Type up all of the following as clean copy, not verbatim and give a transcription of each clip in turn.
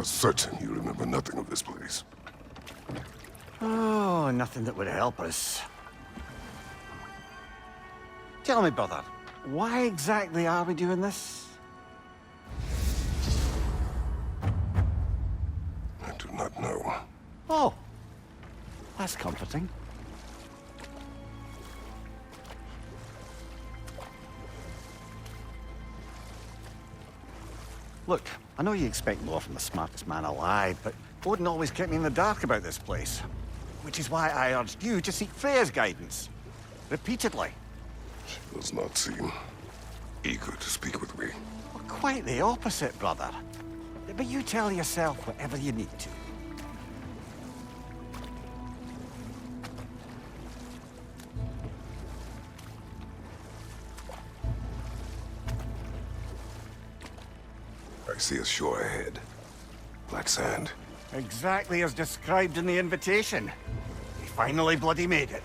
are certain you remember nothing of this place. Oh, nothing that would help us. Tell me, brother, why exactly are we doing this? I do not know. Oh, that's comforting. Look, I know you expect more from the smartest man alive, but Odin always kept me in the dark about this place. Which is why I urged you to seek Freya's guidance. Repeatedly. She does not seem eager to speak with me. Well, quite the opposite, brother. But you tell yourself whatever you need to. I see a shore ahead. Black sand. Exactly as described in the invitation. We finally bloody made it.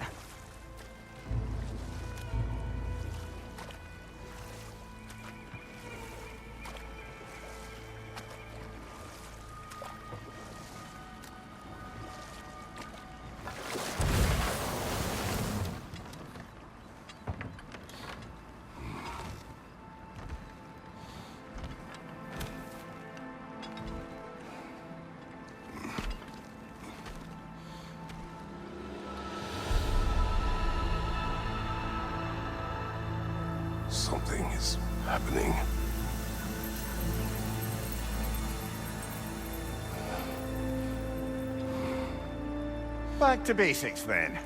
Something is happening. Back to basics, then.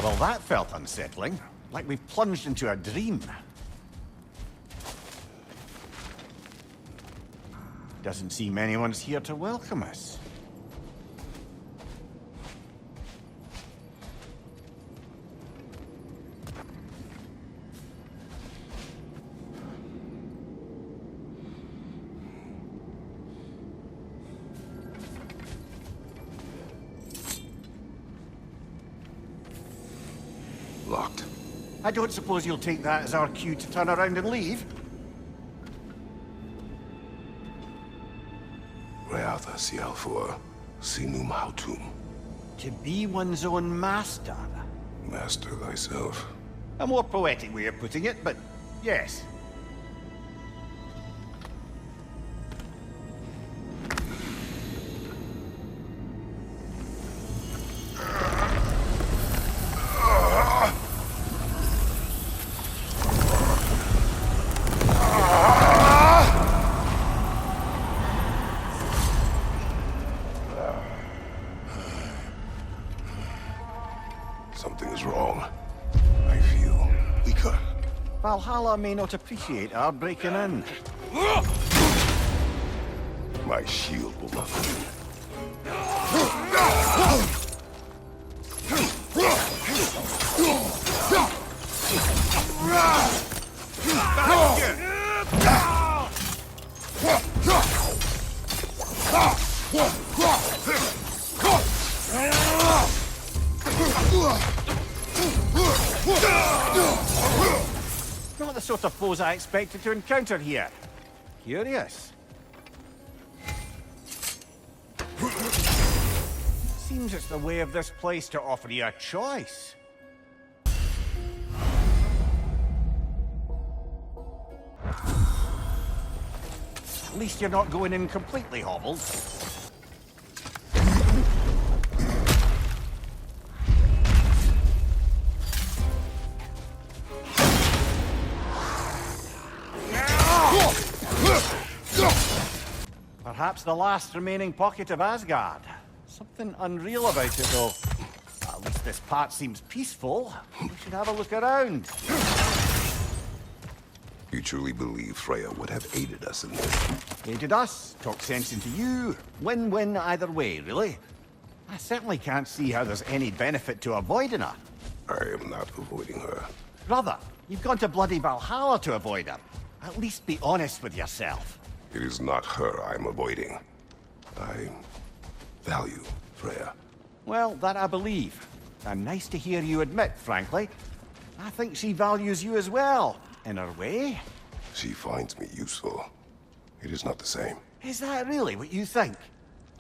Well, that felt unsettling. Like we've plunged into a dream. Doesn't seem anyone's here to welcome us. Locked. I don't suppose you'll take that as our cue to turn around and leave? Reatha Sialfur, Sinum Hautum. To be one's own master. Master thyself. A more poetic way of putting it, but yes. Something is wrong. I feel weaker. Valhalla may not appreciate our breaking in. My shield will not win. Not the sort of foes I expected to encounter here. Curious. Seems it's the way of this place to offer you a choice. At least you're not going in completely hobbled. Perhaps the last remaining pocket of Asgard. Something unreal about it, though. At least this part seems peaceful. We should have a look around. You truly believe Freya would have aided us in this? Aided us, talked sense into you. Win-win either way, really. I certainly can't see how there's any benefit to avoiding her. I am not avoiding her. Brother, you've gone to bloody Valhalla to avoid her. At least be honest with yourself. It is not her I'm avoiding. I value Freya. Well, that I believe. And nice to hear you admit, frankly. I think she values you as well, in her way. She finds me useful. It is not the same. Is that really what you think?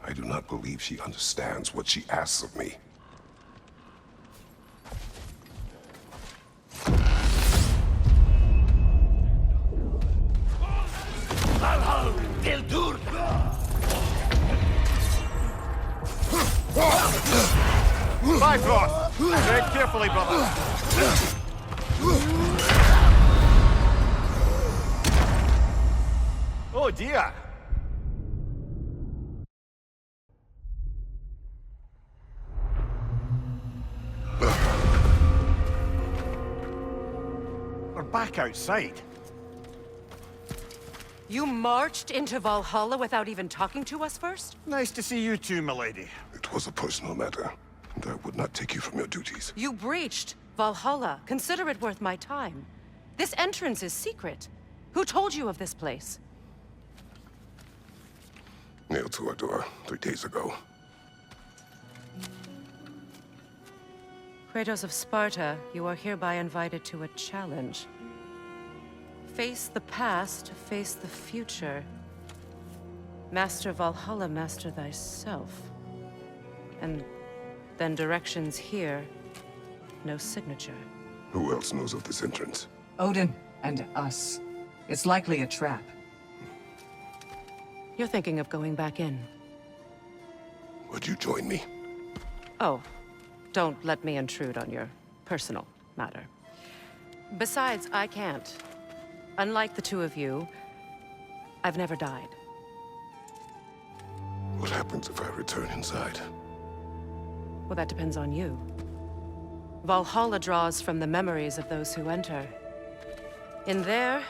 I do not believe she understands what she asks of me. Bifrost! Tread carefully, brother. Oh dear. We're back outside. You marched into Valhalla without even talking to us first? Nice to see you too, milady. It was a personal matter, and I would not take you from your duties. You breached Valhalla. Consider it worth my time. This entrance is secret. Who told you of this place? Nailed to our door 3 days ago. Kratos of Sparta, you are hereby invited to a challenge. Face the past, face the future. Master Valhalla, master thyself. And then directions here, no signature. Who else knows of this entrance? Odin and us. It's likely a trap. You're thinking of going back in. Would you join me? Oh, don't let me intrude on your personal matter. Besides, I can't. Unlike the two of you, I've never died. What happens if I return inside? Well, that depends on you. Valhalla draws from the memories of those who enter. In there,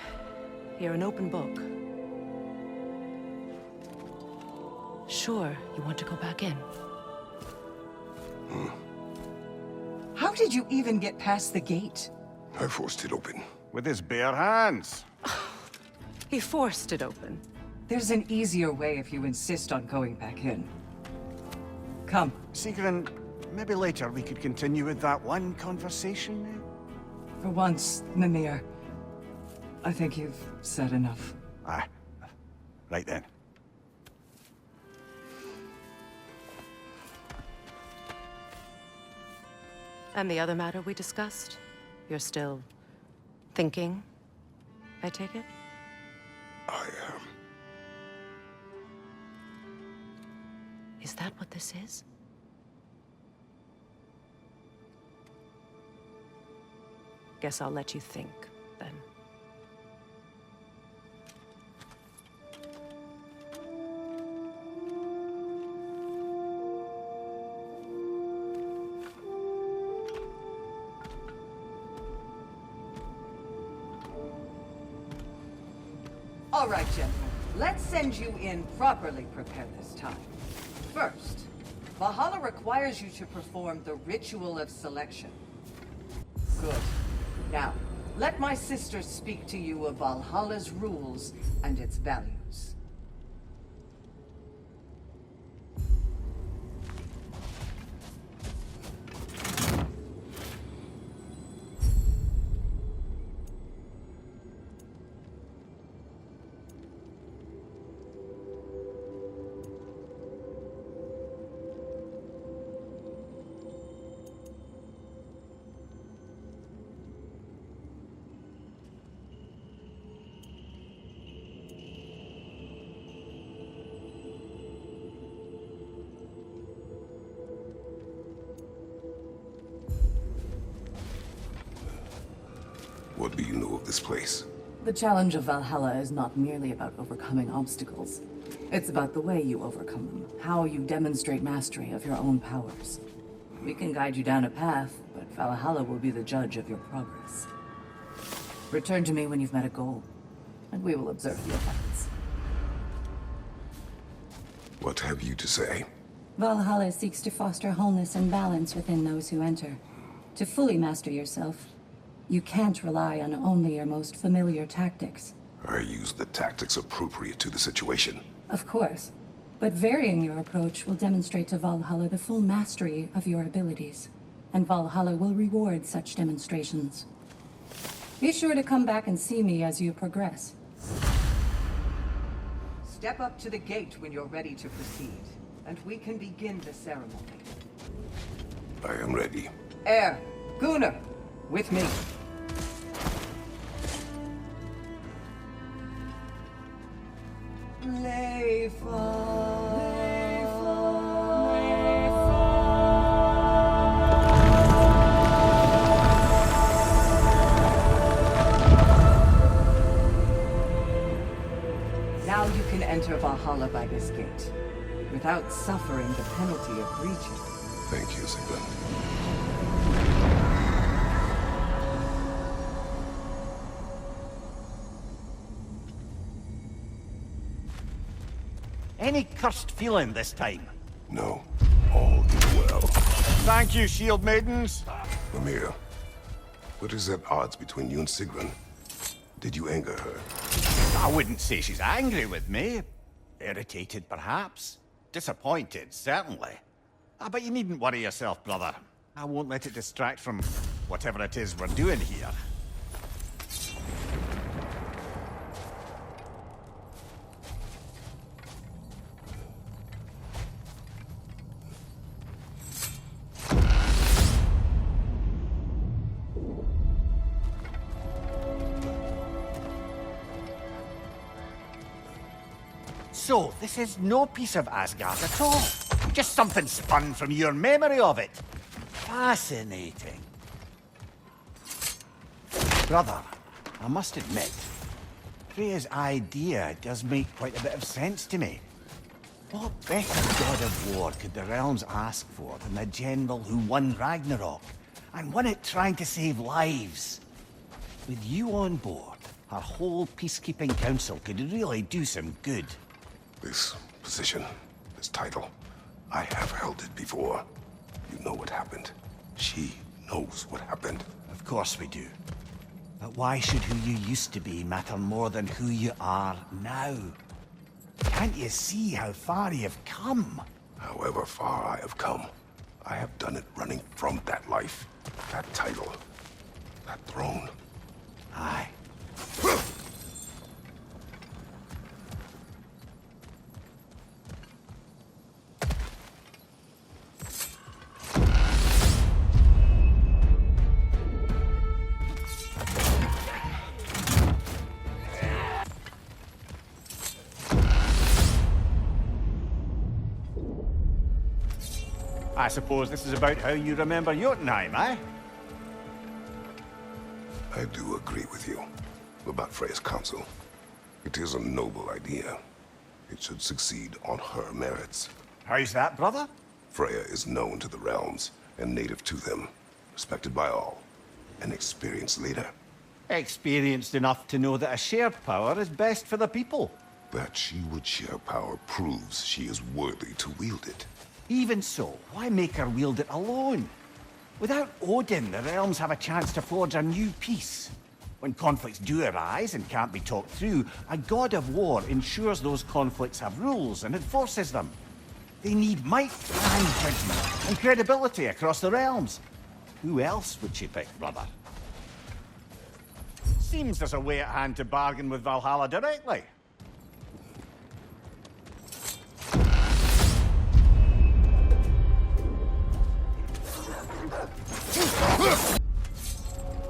you're an open book. Sure, you want to go back in? How did you even get past the gate? I forced it open. With his bare hands. He forced it open. There's an easier way if you insist on going back in. Come. Sigrun, maybe later we could continue with that one conversation. For once, Mimir, I think you've said enough. Aye. Right then. And the other matter we discussed? You're still thinking, I take it? I am. Is that what this is? Guess I'll let you think, then. All right, gentlemen. Let's send you in properly prepared this time. First, Valhalla requires you to perform the ritual of selection. Good. Now, let my sister speak to you of Valhalla's rules and its values. What do you know of this place? The challenge of Valhalla is not merely about overcoming obstacles. It's about the way you overcome them, how you demonstrate mastery of your own powers. We can guide you down a path, but Valhalla will be the judge of your progress. Return to me when you've met a goal, and we will observe the effects. What have you to say? Valhalla seeks to foster wholeness and balance within those who enter. To fully master yourself, you can't rely on only your most familiar tactics. I use the tactics appropriate to the situation. Of course. But varying your approach will demonstrate to Valhalla the full mastery of your abilities, and Valhalla will reward such demonstrations. Be sure to come back and see me as you progress. Step up to the gate when you're ready to proceed, and we can begin the ceremony. I am ready. Air, Gunnar, with me. Now you can enter Valhalla by this gate, without suffering the penalty of breaching. Thank you, Sigmund. Any cursed feeling this time? No, all is well. Thank you, shield maidens. Mimir, what is at odds between you and Sigrun? Did you anger her? I wouldn't say she's angry with me. Irritated, perhaps. Disappointed, certainly. But you needn't worry yourself, brother. I won't let it distract from whatever it is we're doing here. So, this is no piece of Asgard at all. Just something spun from your memory of it. Fascinating. Brother, I must admit, Freya's idea does make quite a bit of sense to me. What better god of war could the realms ask for than the general who won Ragnarok, and won it trying to save lives? With you on board, our whole peacekeeping council could really do some good. This position, this title, I have held it before. You know what happened. She knows what happened. Of course we do. But why should who you used to be matter more than who you are now? Can't you see how far you've come? However far I have come, I have done it running from that life, that title, that throne. Aye. I suppose this is about how you remember Jotunheim, eh? I do agree with you about Freya's council. It is a noble idea. It should succeed on her merits. How's that, brother? Freya is known to the realms and native to them, respected by all, an experienced leader. Experienced enough to know that a shared power is best for the people. That she would share power proves she is worthy to wield it. Even so, why make her wield it alone? Without Odin, the realms have a chance to forge a new peace. When conflicts do arise and can't be talked through, a god of war ensures those conflicts have rules and enforces them. They need might and judgment and credibility across the realms. Who else would she pick, brother? Seems there's a way at hand to bargain with Valhalla directly.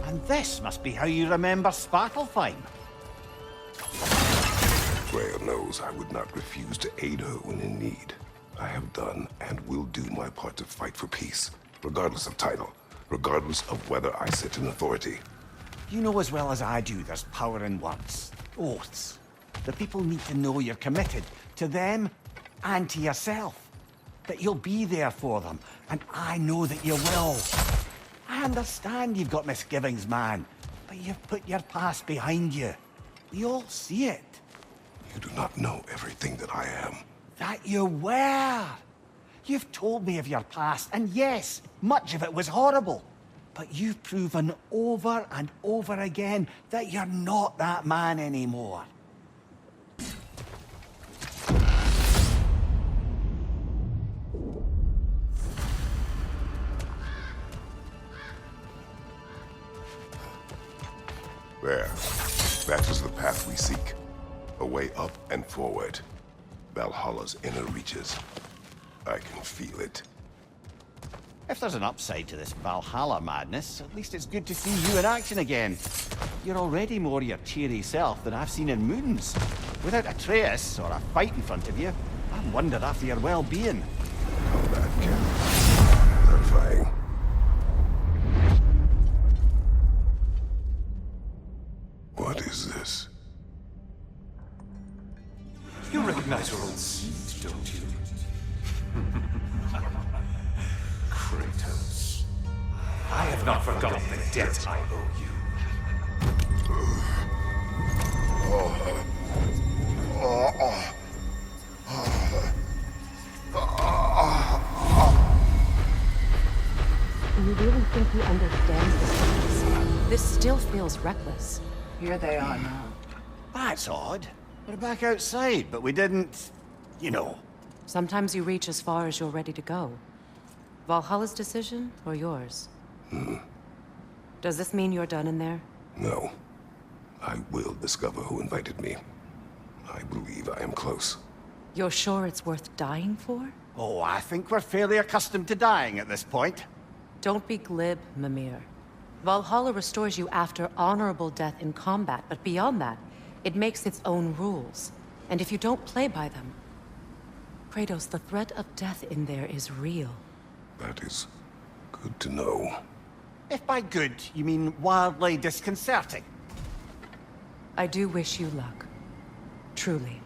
And this must be how you remember Svartalfheim. Freya knows I would not refuse to aid her when in need. I have done and will do my part to fight for peace, regardless of title, regardless of whether I sit in authority. You know as well as I do there's power in words, oaths. The people need to know you're committed, to them and to yourself. That you'll be there for them, and I know that you will. I understand you've got misgivings, man, but you've put your past behind you. We all see it. You do not know everything that I am. That you were. You've told me of your past, and yes, much of it was horrible. But you've proven over and over again that you're not that man anymore. There. That is the path we seek. A way up and forward. Valhalla's inner reaches. I can feel it. If there's an upside to this Valhalla madness, at least it's good to see you in action again. You're already more your cheery self than I've seen in moons. Without Atreus or a fight in front of you, I wonder after your well-being. Combat can be terrifying. What is this? You recognize your old seed, don't you? Kratos. I have not forgotten the debt I owe you. You really think he understands this? This still feels reckless. Here they are now. That's odd. We're back outside, but we didn't... you know. Sometimes you reach as far as you're ready to go. Valhalla's decision, or yours? Does this mean you're done in there? No. I will discover who invited me. I believe I am close. You're sure it's worth dying for? Oh, I think we're fairly accustomed to dying at this point. Don't be glib, Mimir. Valhalla restores you after honorable death in combat, but beyond that, it makes its own rules. And if you don't play by them... Kratos, the threat of death in there is real. That is good to know. If by good, you mean wildly disconcerting. I do wish you luck. Truly.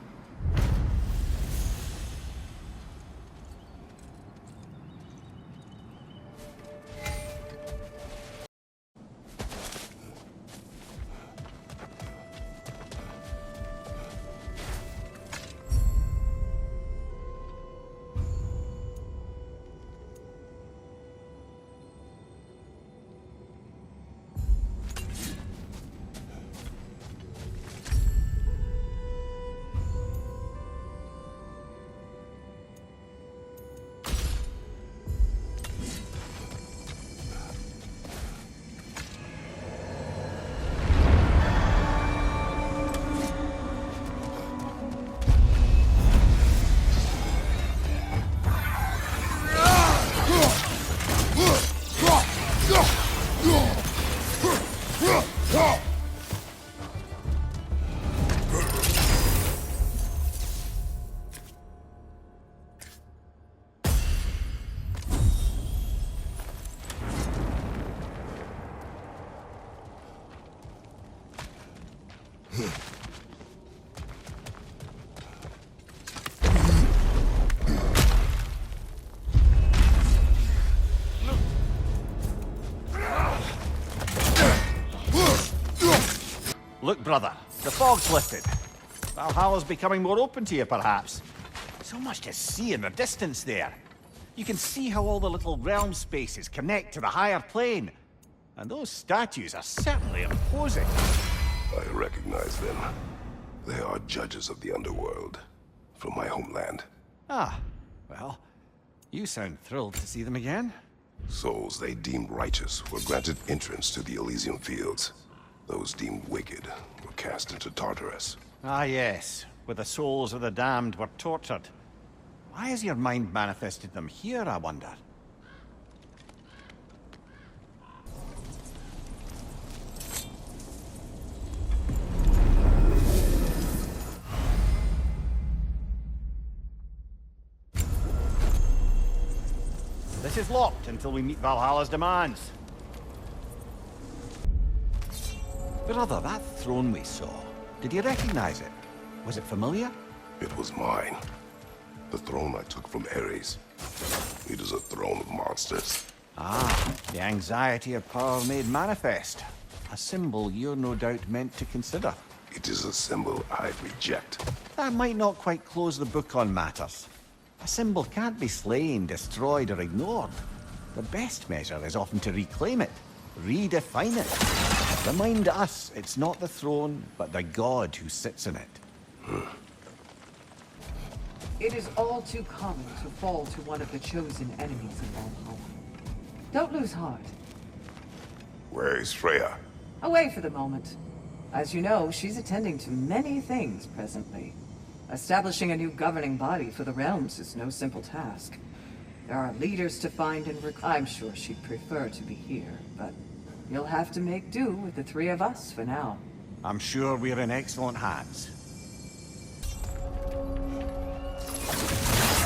Look, brother, the fog's lifted. Valhalla's becoming more open to you, perhaps. So much to see in the distance there. You can see how all the little realm spaces connect to the higher plane. And those statues are certainly imposing. I recognize them. They are judges of the underworld, from my homeland. Ah, well, you sound thrilled to see them again. Souls they deemed righteous were granted entrance to the Elysium Fields. Those deemed wicked were cast into Tartarus. Ah, yes, where the souls of the damned were tortured. Why has your mind manifested them here, I wonder? This is locked until we meet Valhalla's demands. Brother, that throne we saw, did you recognize it? Was it familiar? It was mine. The throne I took from Ares. It is a throne of monsters. Ah, the anxiety of power made manifest. A symbol you're no doubt meant to consider. It is a symbol I reject. That might not quite close the book on matters. A symbol can't be slain, destroyed, or ignored. The best measure is often to reclaim it, redefine it. Remind us it's not the throne, but the god who sits in it. It is all too common to fall to one of the chosen enemies of Valhalla. Don't lose heart. Where is Freya? Away for the moment. As you know, she's attending to many things presently. Establishing a new governing body for the realms is no simple task. There are leaders to find and I'm sure she'd prefer to be here, but you'll have to make do with the three of us for now. I'm sure we're in excellent hands.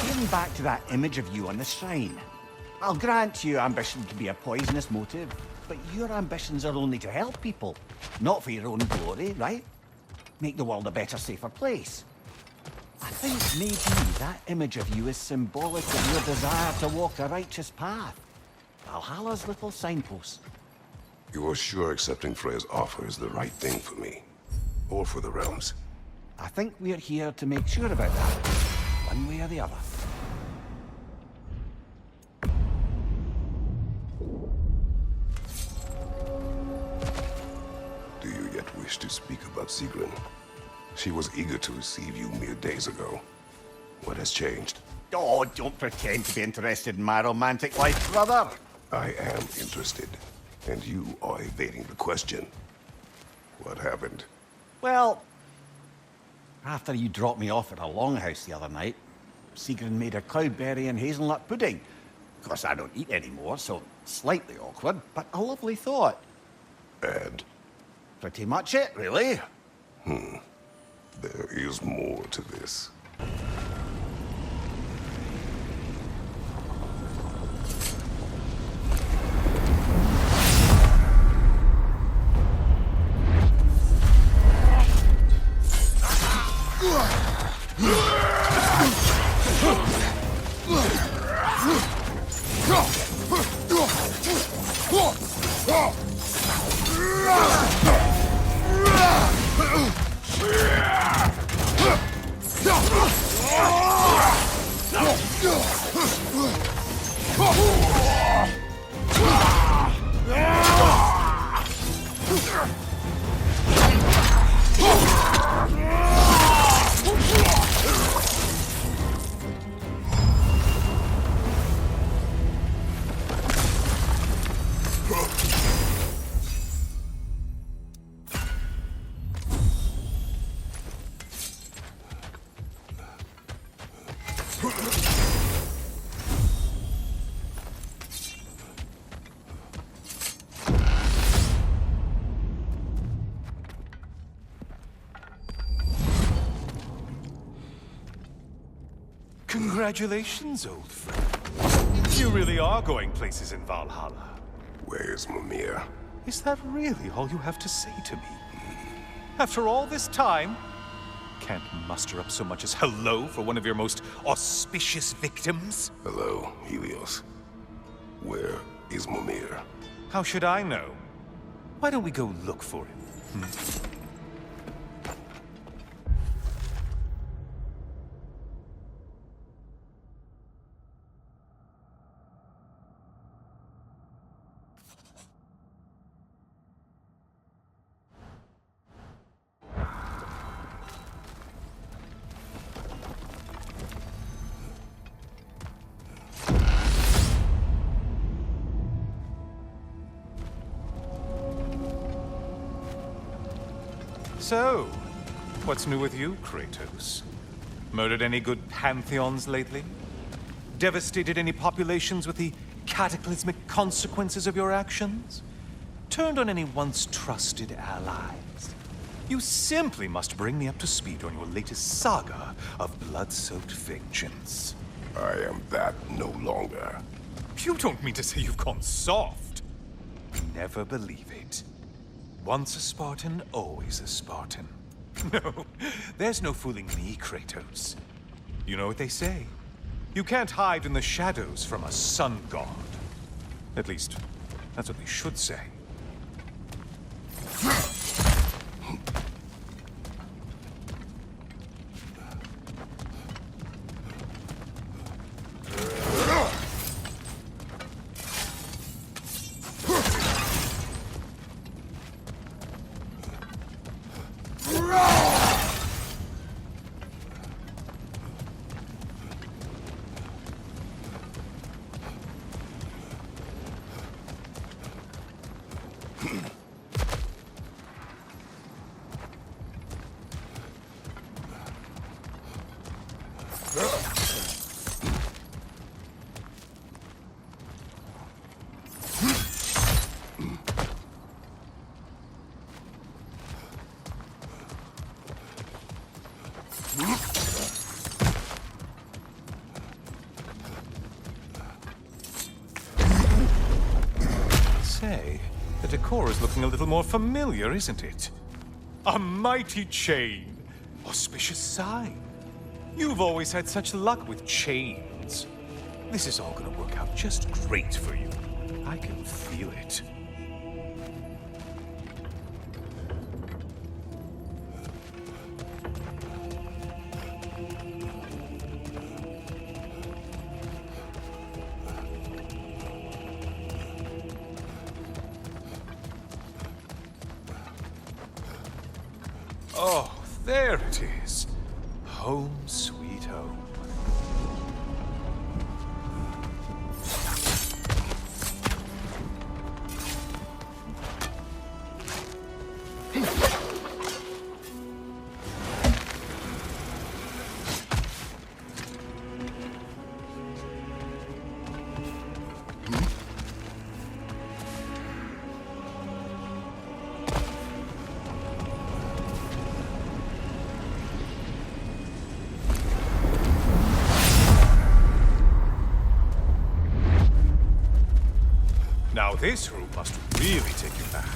Getting back to that image of you on the shrine. I'll grant you ambition can be a poisonous motive, but your ambitions are only to help people, not for your own glory, right? Make the world a better, safer place. I think maybe that image of you is symbolic of your desire to walk a righteous path. Valhalla's little signpost. You're sure accepting Freya's offer is the right thing for me? Or for the realms? I think we're here to make sure about that, one way or the other. Do you yet wish to speak about Sigrun? She was eager to receive you mere days ago. What has changed? Oh, don't pretend to be interested in my romantic life, brother. I am interested, and you are evading the question. What happened? Well, after you dropped me off at a longhouse the other night, Sigrun made a cloudberry and hazelnut pudding. Of course, I don't eat anymore, so slightly awkward, but a lovely thought. And? Pretty much it, really. There is more to this. Congratulations, old friend. You really are going places in Valhalla. Where's Mimir? Is that really all you have to say to me? After all this time, can't muster up so much as hello for one of your most auspicious victims? Hello, Helios. Where is Mimir? How should I know? Why don't we go look for him? So, what's new with you, Kratos? Murdered any good pantheons lately? Devastated any populations with the cataclysmic consequences of your actions? Turned on any once trusted allies? You simply must bring me up to speed on your latest saga of blood-soaked vengeance. I am that no longer. You don't mean to say you've gone soft? Never believe it. Once a Spartan, always a Spartan. No, there's no fooling me, Kratos. You know what they say? You can't hide in the shadows from a sun god. At least, that's what they should say. say, the decor is looking a little more familiar, isn't it? A mighty chain. Auspicious sign. You've always had such luck with chains. This is all gonna work out just great for you. I can feel it. Oh, there it is. Home sweet home. Now this room must really take you back.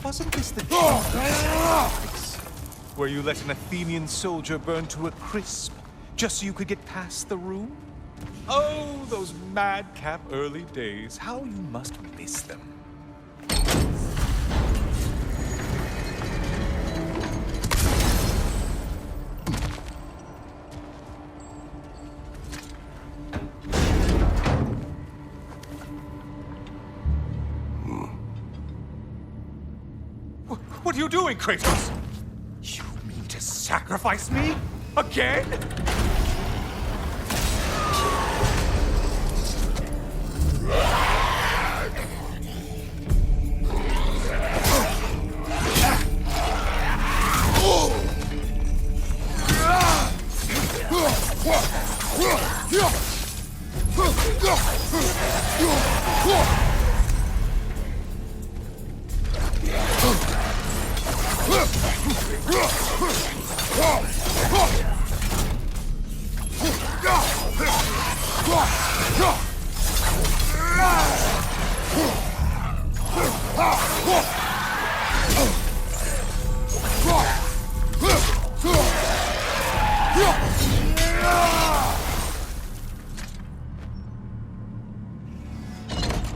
Wasn't this the place where you let an Athenian soldier burn to a crisp just so you could get past the room? Oh, those madcap early days. How you must miss them. What are you doing, Kratos? You mean to sacrifice me? Again?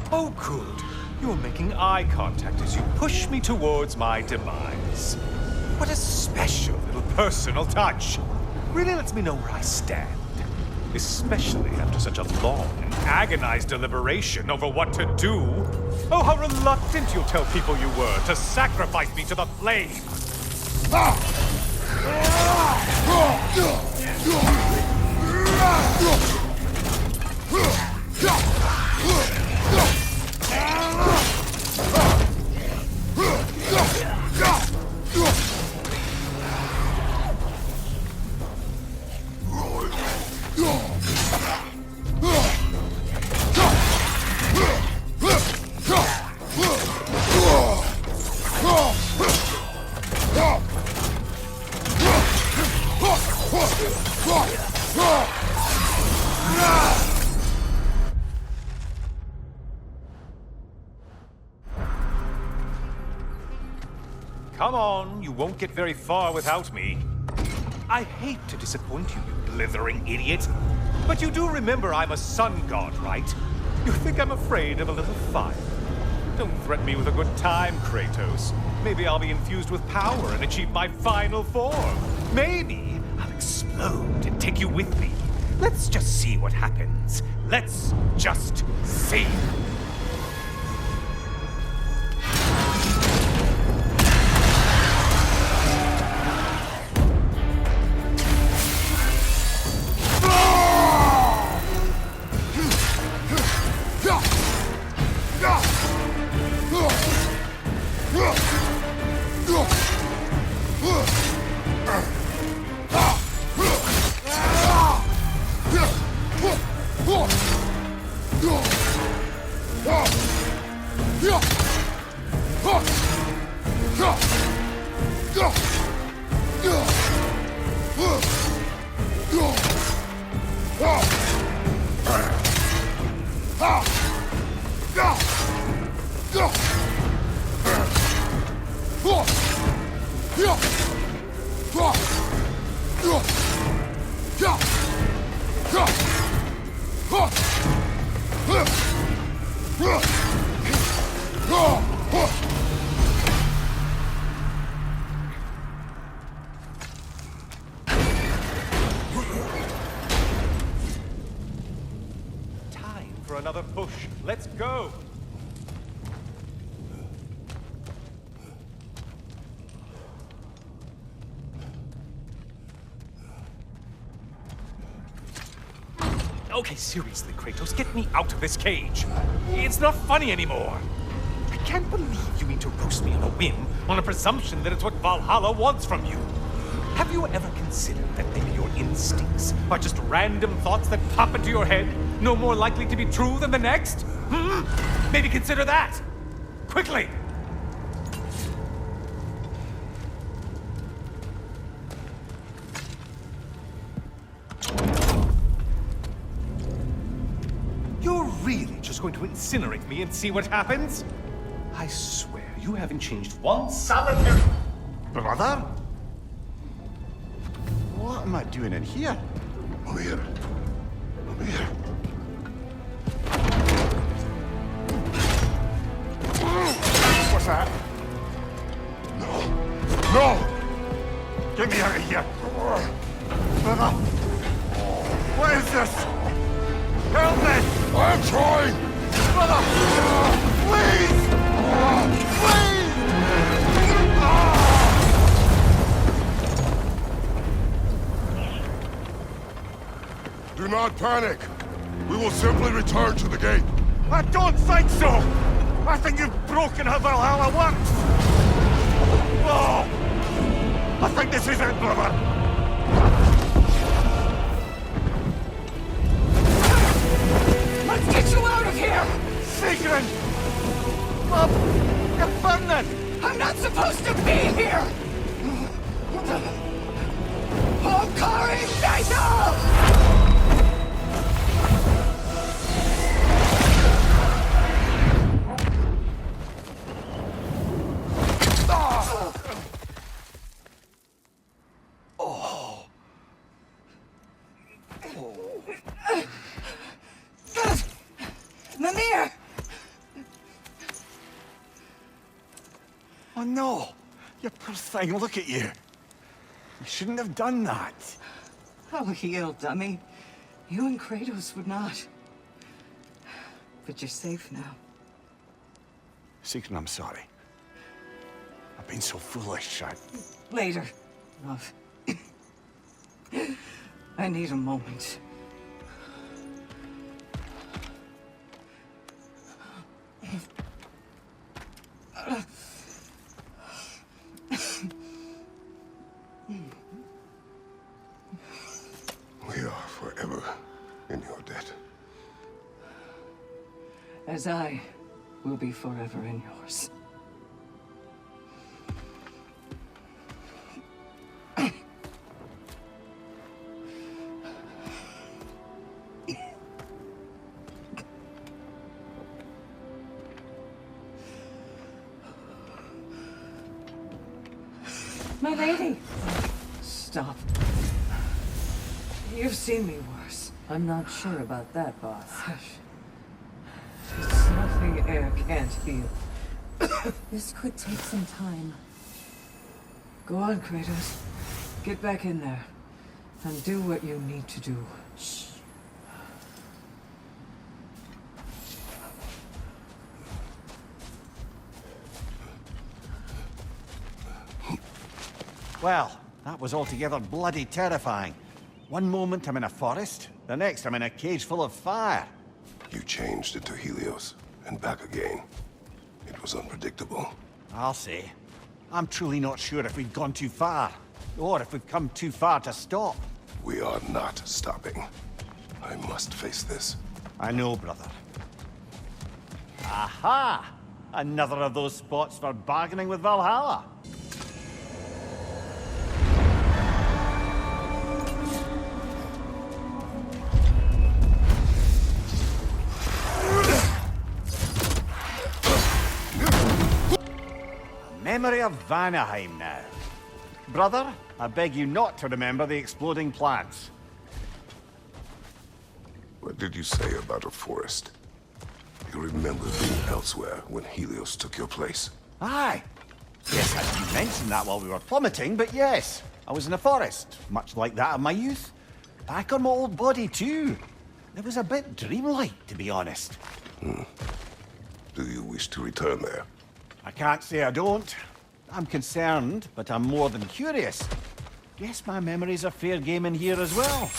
Oh, good. You're making eye contact as you push me towards my demise. What a special little personal touch. Really lets me know where I stand. Especially after such a long and agonized deliberation over what to do. Oh, how reluctant you'll tell people you were to sacrifice me to the flames. Come on, you won't get very far without me. I hate to disappoint you, you blithering idiot. But you do remember I'm a sun god, right? You think I'm afraid of a little fire? Don't threaten me with a good time, Kratos. Maybe I'll be infused with power and achieve my final form. Maybe I'll explode and take you with me. Let's just see what happens. Let's just see. Time for another push. Let's go! Okay, seriously, Kratos, get me out of this cage. It's not funny anymore. I can't believe you mean to roast me on a whim, on a presumption that it's what Valhalla wants from you. Have you ever considered that maybe your instincts are just random thoughts that pop into your head, no more likely to be true than the next? Maybe consider that. Quickly! You're really just going to incinerate me and see what happens? I swear, you haven't changed one solitary... Brother? What am I doing in here? Over here. Over here. What's that? No! No! Get me out of here! Brother! What is this? Help me! I'm trying! Brother! Please! Please! Do not panic. We will simply return to the gate. I don't think so! I think you've broken how Valhalla works! Oh! I think this is it, brother! Let's get you out of here! Sigrun! Bob! You're burning! I'm not supposed to be here! Hokari Naito! Mimir! Oh no! You poor thing, look at you! You shouldn't have done that. I'll heal, dummy. You and Kratos would not. But you're safe now. Sigrun, I'm sorry. I've been so foolish, Later, love. I need a moment. We are forever in your debt. As I will be forever in yours. My lady! Stop. You've seen me worse. I'm not sure about that, boss. Hush. It's nothing air can't heal. This could take some time. Go on, Kratos. Get back in there. And do what you need to do. Shh. Well, that was altogether bloody terrifying. One moment I'm in a forest, the next I'm in a cage full of fire. You changed into Helios, and back again. It was unpredictable. I'll say. I'm truly not sure if we've gone too far, or if we've come too far to stop. We are not stopping. I must face this. I know, brother. Aha! Another of those spots for bargaining with Valhalla. Memory of Vanaheim now. Brother, I beg you not to remember the exploding plants. What did you say about a forest? You remember being elsewhere when Helios took your place? Aye. Yes, you mentioned that while we were plummeting, but yes. I was in a forest, much like that of my youth. Back on my old body, too. It was a bit dreamlike, to be honest. Do you wish to return there? I can't say I don't. I'm concerned, but I'm more than curious. Guess my memories are fair game in here as well.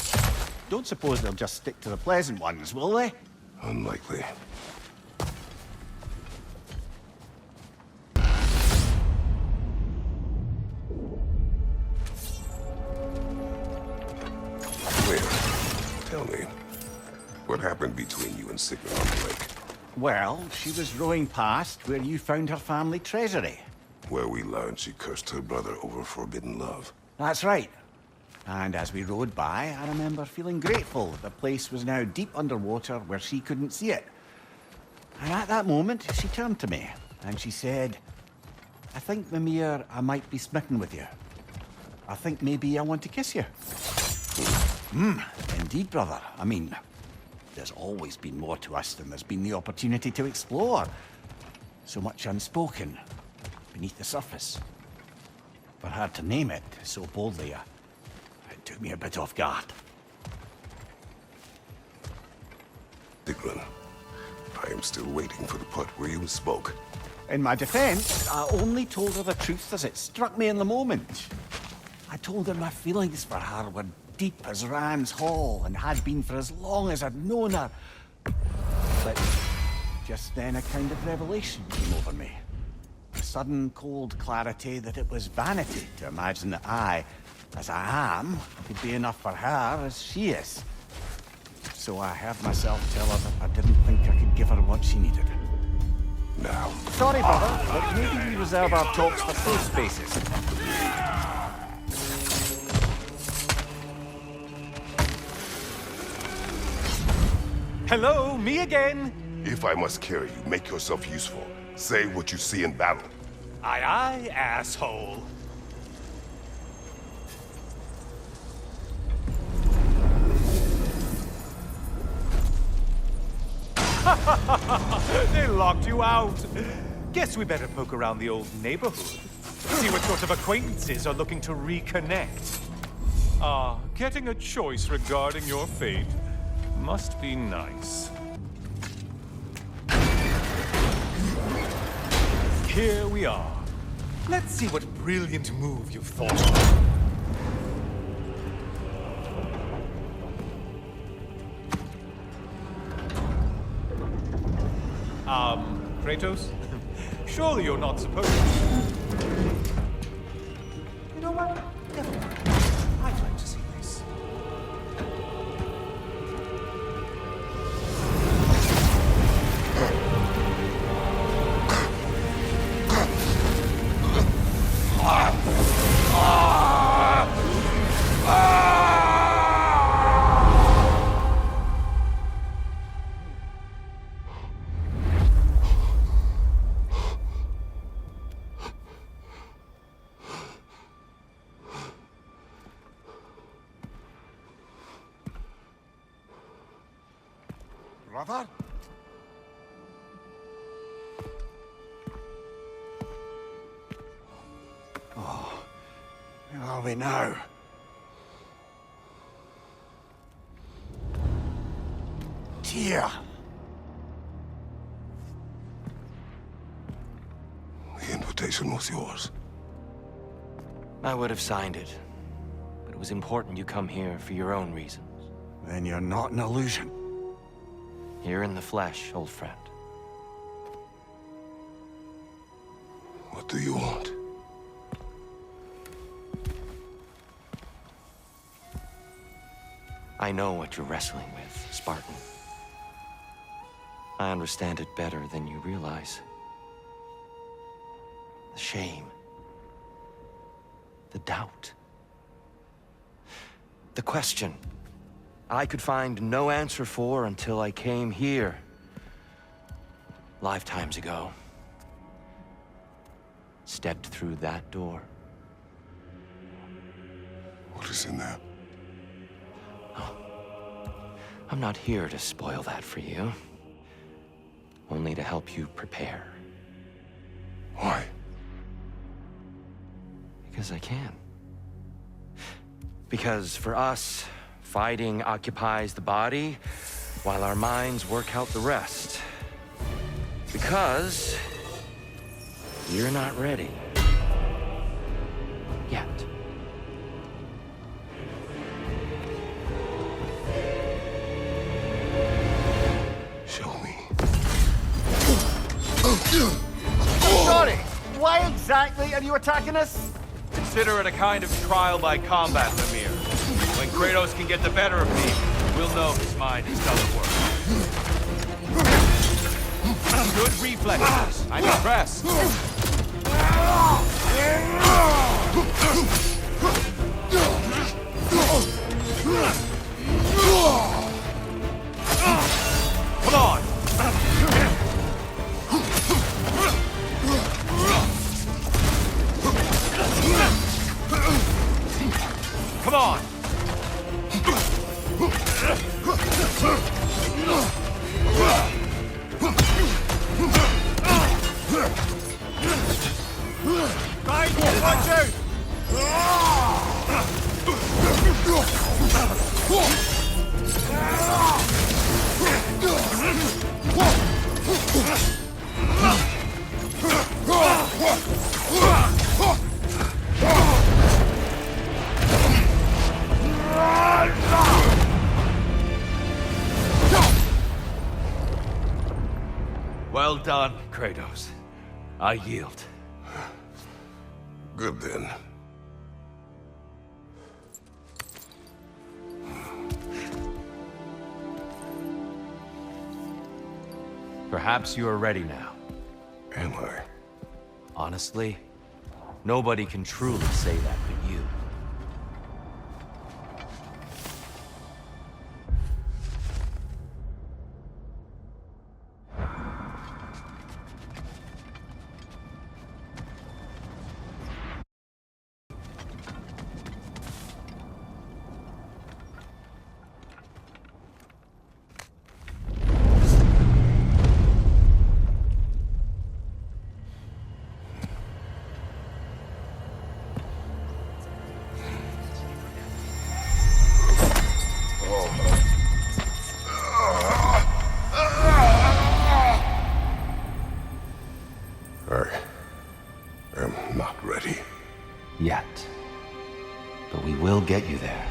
Don't suppose they'll just stick to the pleasant ones, will they? Unlikely. Where? Tell me. What happened between you and Sigmund on the lake? Well, she was rowing past where you found her family treasury. Where we learned she cursed her brother over forbidden love. That's right. And as we rowed by, I remember feeling grateful that the place was now deep underwater where she couldn't see it. And at that moment, she turned to me, and she said, I think, Mimir, I might be smitten with you. I think maybe I want to kiss you. Indeed, brother. I mean, there's always been more to us than there's been the opportunity to explore. So much unspoken, beneath the surface. For her to name it so boldly, it took me a bit off guard. Sigmund, I am still waiting for the part where you spoke. In my defense, I only told her the truth as it struck me in the moment. I told her my feelings for her were deep as Rand's Hall and had been for as long as I'd known her. But just then a kind of revelation came over me. A sudden cold clarity that it was vanity to imagine that I, as I am, could be enough for her as she is. So I heard myself tell her that I didn't think I could give her what she needed. Now. Sorry, brother, but maybe we reserve our talks for safe spaces. Hello, me again. If I must carry you, make yourself useful. Say what you see in battle. Aye, aye, asshole. They locked you out. Guess we better poke around the old neighborhood. See what sort of acquaintances are looking to reconnect. Ah, getting a choice regarding your fate must be nice. Here we are. Let's see what brilliant move you've thought of. Kratos? Surely you're not supposed to. You know what? Never mind. I'd like to see this. Brother? Oh, where are we now? Dear. The invitation was yours. I would have signed it, but it was important you come here for your own reasons. Then you're not an illusion. Here in the flesh, old friend. What do you want? I know what you're wrestling with, Spartan. I understand it better than you realize. The shame. The doubt. The question I could find no answer for until I came here. Lifetimes ago. stepped through that door. What is in there? I'm not here to spoil that for you. Only to help you prepare. Why? Because I can. Because for us, fighting occupies the body, while our minds work out the rest. Because you're not ready. Yet. Show me. Sorry, why exactly are you attacking us? Consider it a kind of trial by combat, Mimir. When Kratos can get the better of me, we'll know his mind has done the work. Good reflexes. I'm impressed. Come on! Come on! Guys, watch out! Well done, Kratos. I yield. Good then. Perhaps you are ready now. Am I? Honestly, nobody can truly say that but you. I am not ready. Yet. But we will get you there.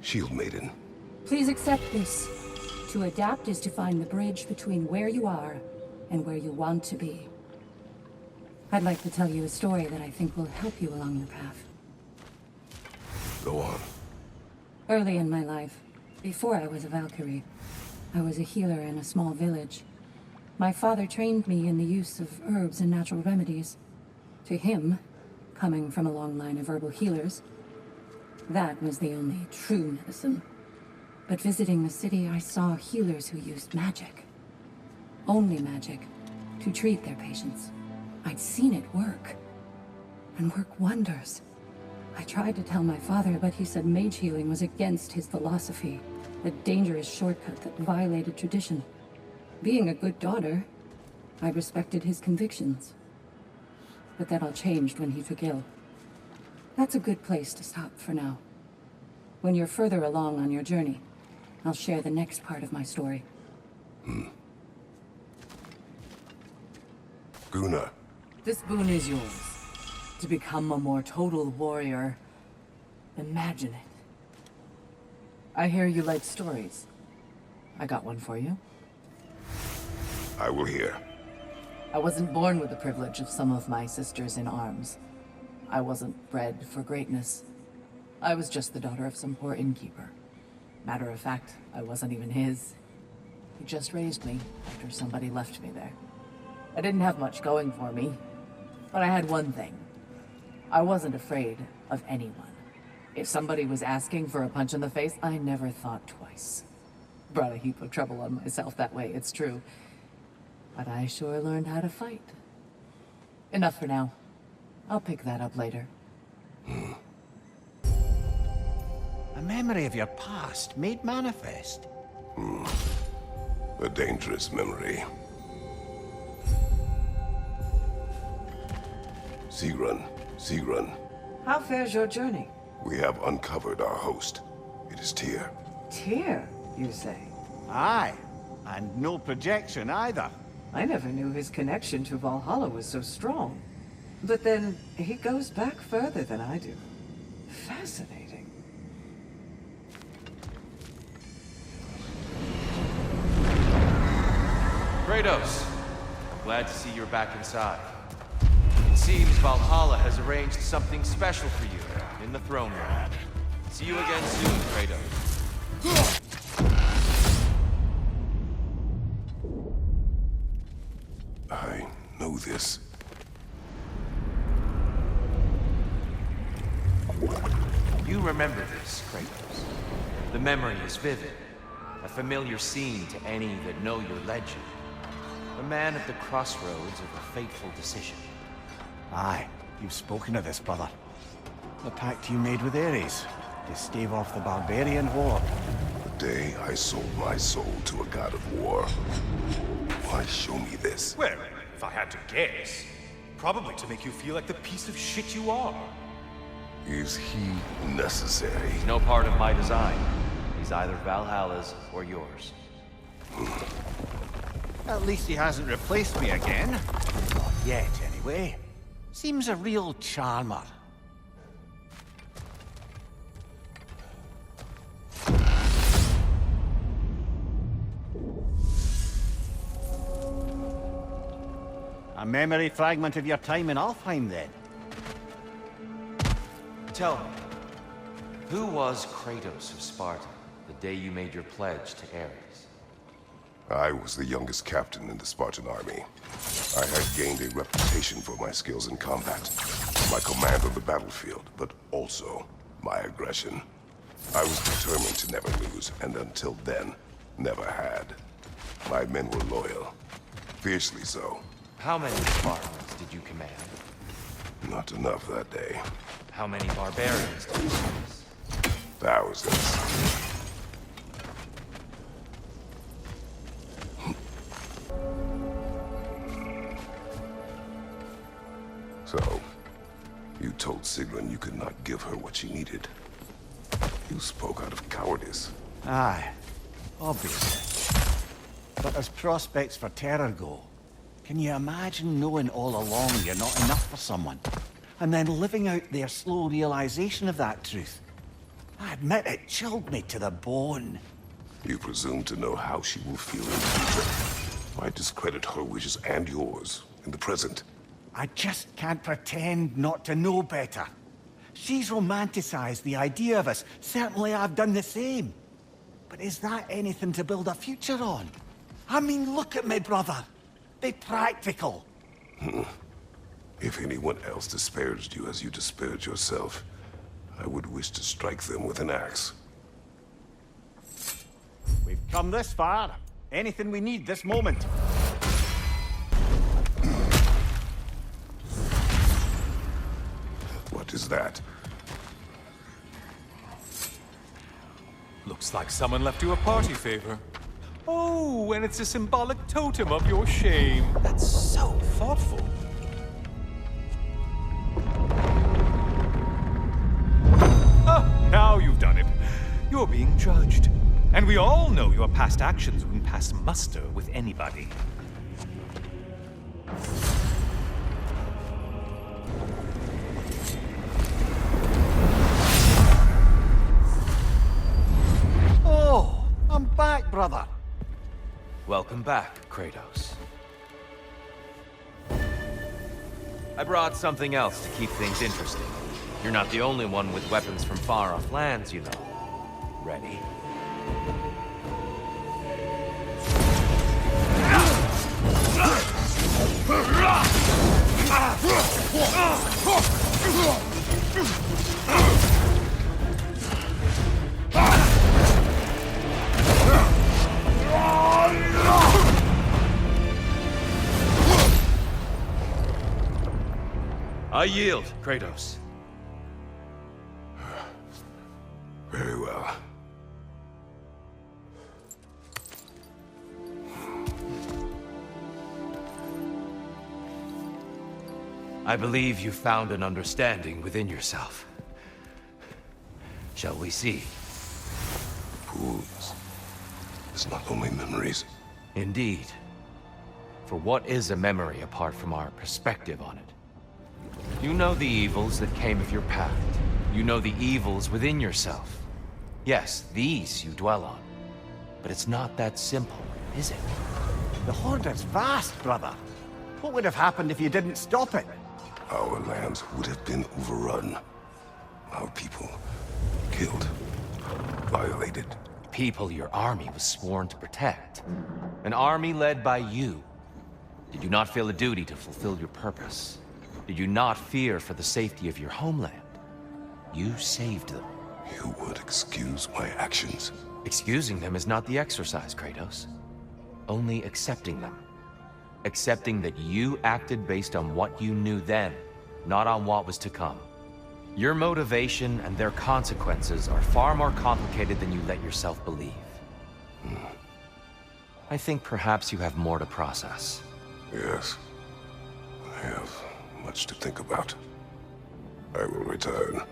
Shield Maiden. Please accept this. To adapt is to find the bridge between where you are and where you want to be. I'd like to tell you a story that I think will help you along your path. Go on. Early in my life, before I was a Valkyrie, I was a healer in a small village. My father trained me in the use of herbs and natural remedies. To him, coming from a long line of herbal healers, that was the only true medicine. But visiting the city, I saw healers who used magic. Only magic, to treat their patients. I'd seen it work, and work wonders. I tried to tell my father, but he said mage healing was against his philosophy, a dangerous shortcut that violated tradition. Being a good daughter, I respected his convictions. But that all changed when he took ill. That's a good place to stop for now. When you're further along on your journey, I'll share the next part of my story. Gunnar. This boon is yours. To become a more total warrior. Imagine it. I hear you like stories. I got one for you. I will hear. I wasn't born with the privilege of some of my sisters in arms. I wasn't bred for greatness. I was just the daughter of some poor innkeeper. Matter of fact, I wasn't even his. He just raised me after somebody left me there. I didn't have much going for me, but I had one thing. I wasn't afraid of anyone. If somebody was asking for a punch in the face, I never thought twice. Brought a heap of trouble on myself that way, it's true. But I sure learned how to fight. Enough for now. I'll pick that up later. A memory of your past made manifest. A dangerous memory. Sigrun. How fares your journey? We have uncovered our host. It is Tyr. Tyr, you say? Aye, and no projection either. I never knew his connection to Valhalla was so strong. But then, he goes back further than I do. Fascinating. Kratos, I'm glad to see you're back inside. It seems Valhalla has arranged something special for you in the throne room. See you again soon, Kratos. I know this. You remember this, Kratos. The memory is vivid. A familiar scene to any that know your legend. A man at the crossroads of a fateful decision. Aye, you've spoken of this, brother. The pact you made with Ares to stave off the barbarian horde. The day I sold my soul to a god of war. Why show me this? Well, if I had to guess, probably to make you feel like the piece of shit you are. Is he necessary? He's no part of my design. He's either Valhalla's or yours. At least he hasn't replaced me again. Not yet, anyway. Seems a real charmer. A memory fragment of your time in Alfheim, then? Tell me, who was Kratos of Sparta the day you made your pledge to Ares? I was the youngest captain in the Spartan army. I had gained a reputation for my skills in combat, my command on the battlefield, but also my aggression. I was determined to never lose, and until then, never had. My men were loyal, fiercely so. How many Spartans did you command? Not enough that day. How many barbarians did you face? Thousands. So, you told Sigrun you could not give her what she needed. You spoke out of cowardice. Aye, obviously. But as prospects for terror go, can you imagine knowing all along you're not enough for someone? And then living out their slow realization of that truth? I admit it chilled me to the bone. You presume to know how she will feel in the future. Why discredit her wishes and yours in the present? I just can't pretend not to know better. She's romanticized the idea of us. Certainly I've done the same. But is that anything to build a future on? I mean, look at me, brother. Be practical. If anyone else disparaged you as you disparaged yourself, I would wish to strike them with an axe. We've come this far. Anything we need this moment. What is that? Looks like someone left you a party favor. Oh, and it's a symbolic totem of your shame. That's so thoughtful. Ah, now you've done it. You're being judged. And we all know your past actions wouldn't pass muster with anybody. Oh, I'm back, brother. Welcome back, Kratos. I brought something else to keep things interesting. You're not the only one with weapons from far-off lands, you know. Ready? I yield, Kratos. Very well. I believe you found an understanding within yourself. Shall we see? Fools. It's not only memories. Indeed. For what is a memory apart from our perspective on it? You know the evils that came of your path. You know the evils within yourself. Yes, these you dwell on. But it's not that simple, is it? The Horde is vast, brother. What would have happened if you didn't stop it? Our lands would have been overrun. Our people killed, violated. People your army was sworn to protect. An army led by you. Did you not feel a duty to fulfill your purpose? Did you not fear for the safety of your homeland? You saved them. You would excuse my actions. Excusing them is not the exercise, Kratos. Only accepting them. Accepting that you acted based on what you knew then, not on what was to come. Your motivation and their consequences are far more complicated than you let yourself believe. I think perhaps you have more to process. Yes. I have much to think about. I will return.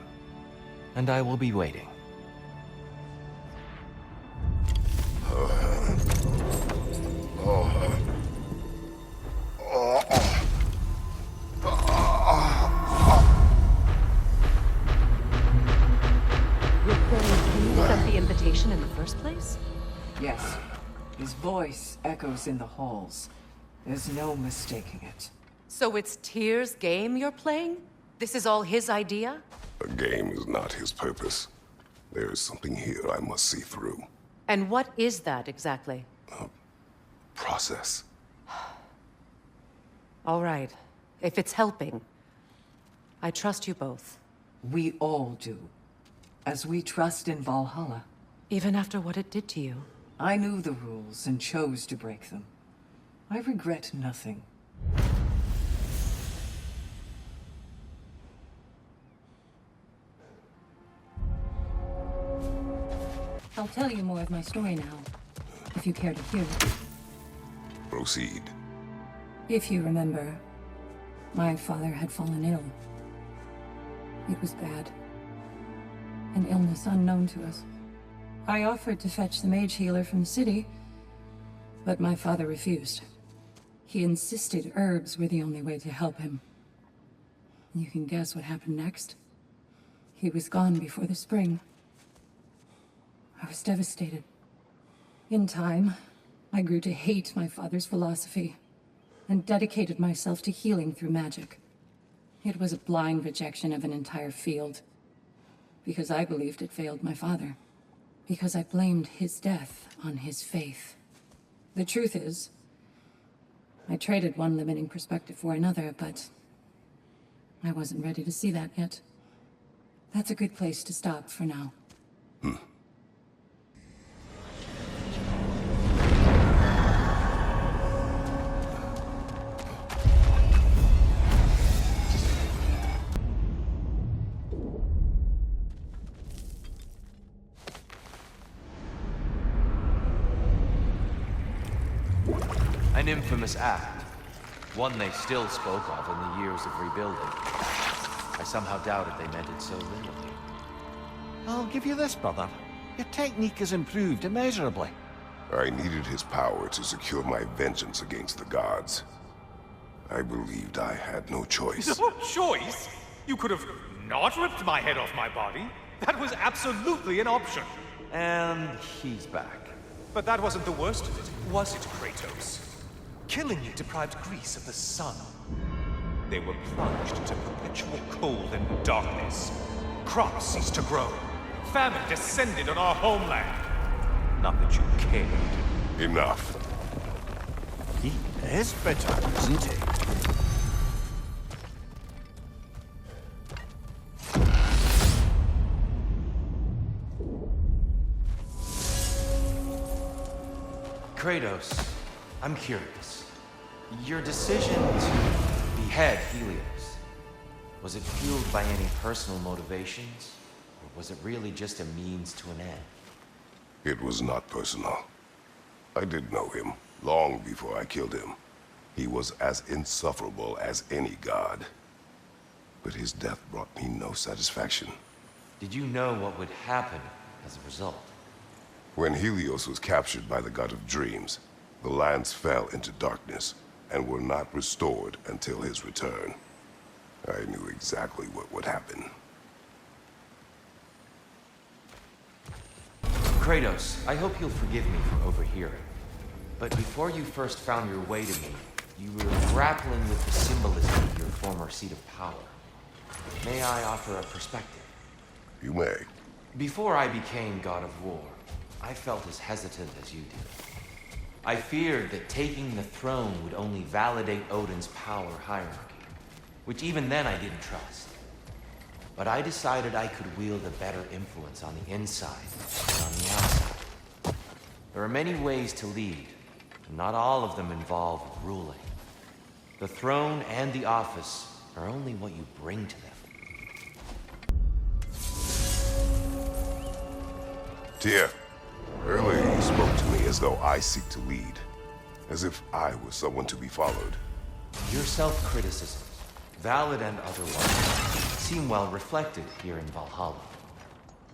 And I will be waiting. You sent the invitation in the first place? Yes. His voice echoes in the halls. There's no mistaking it. So it's Tyr's game you're playing? This is all his idea? A game is not his purpose. There is something here I must see through. And what is that exactly? Process. All right. If it's helping, I trust you both. We all do. As we trust in Valhalla. Even after what it did to you. I knew the rules and chose to break them. I regret nothing. I'll tell you more of my story now, if you care to hear it. Proceed. If you remember, my father had fallen ill. It was bad. An illness unknown to us. I offered to fetch the mage healer from the city, but my father refused. He insisted herbs were the only way to help him. You can guess what happened next. He was gone before the spring. I was devastated. In time, I grew to hate my father's philosophy and dedicated myself to healing through magic. It was a blind rejection of an entire field, because I believed it failed my father, because I blamed his death on his faith. The truth is, I traded one limiting perspective for another, but I wasn't ready to see that yet. That's a good place to stop for now. An infamous act. One they still spoke of in the years of rebuilding. I somehow doubted they meant it so literally. I'll give you this, brother. Your technique has improved immeasurably. I needed his power to secure my vengeance against the gods. I believed I had no choice. No choice? You could have not ripped my head off my body. That was absolutely an option. And he's back. But that wasn't the worst of it, was it, Kratos? Killing you deprived Greece of the sun. They were plunged into perpetual cold and darkness. Crops ceased to grow. Famine descended on our homeland. Not that you cared. Enough. He is bitter, isn't he? Kratos, I'm curious. Your decision to behead Helios, Was it fueled by any personal motivations? Or was it really just a means to an end? It was not personal. I did know him, long before I killed him. He was as insufferable as any god. But his death brought me no satisfaction. Did you know what would happen as a result? When Helios was captured by the god of dreams, the lands fell into darkness and were not restored until his return. I knew exactly what would happen. Kratos, I hope you'll forgive me for overhearing. But before you first found your way to me, you were grappling with the symbolism of your former seat of power. May I offer a perspective? You may. Before I became God of War, I felt as hesitant as you did. I feared that taking the throne would only validate Odin's power hierarchy, which even then I didn't trust. But I decided I could wield a better influence on the inside than on the outside. There are many ways to lead, and not all of them involve ruling. The throne and the office are only what you bring to them. Tyr, earlier you spoke to me as though I seek to lead, as if I was someone to be followed. Your self-criticisms, valid and otherwise, seem well reflected here in Valhalla.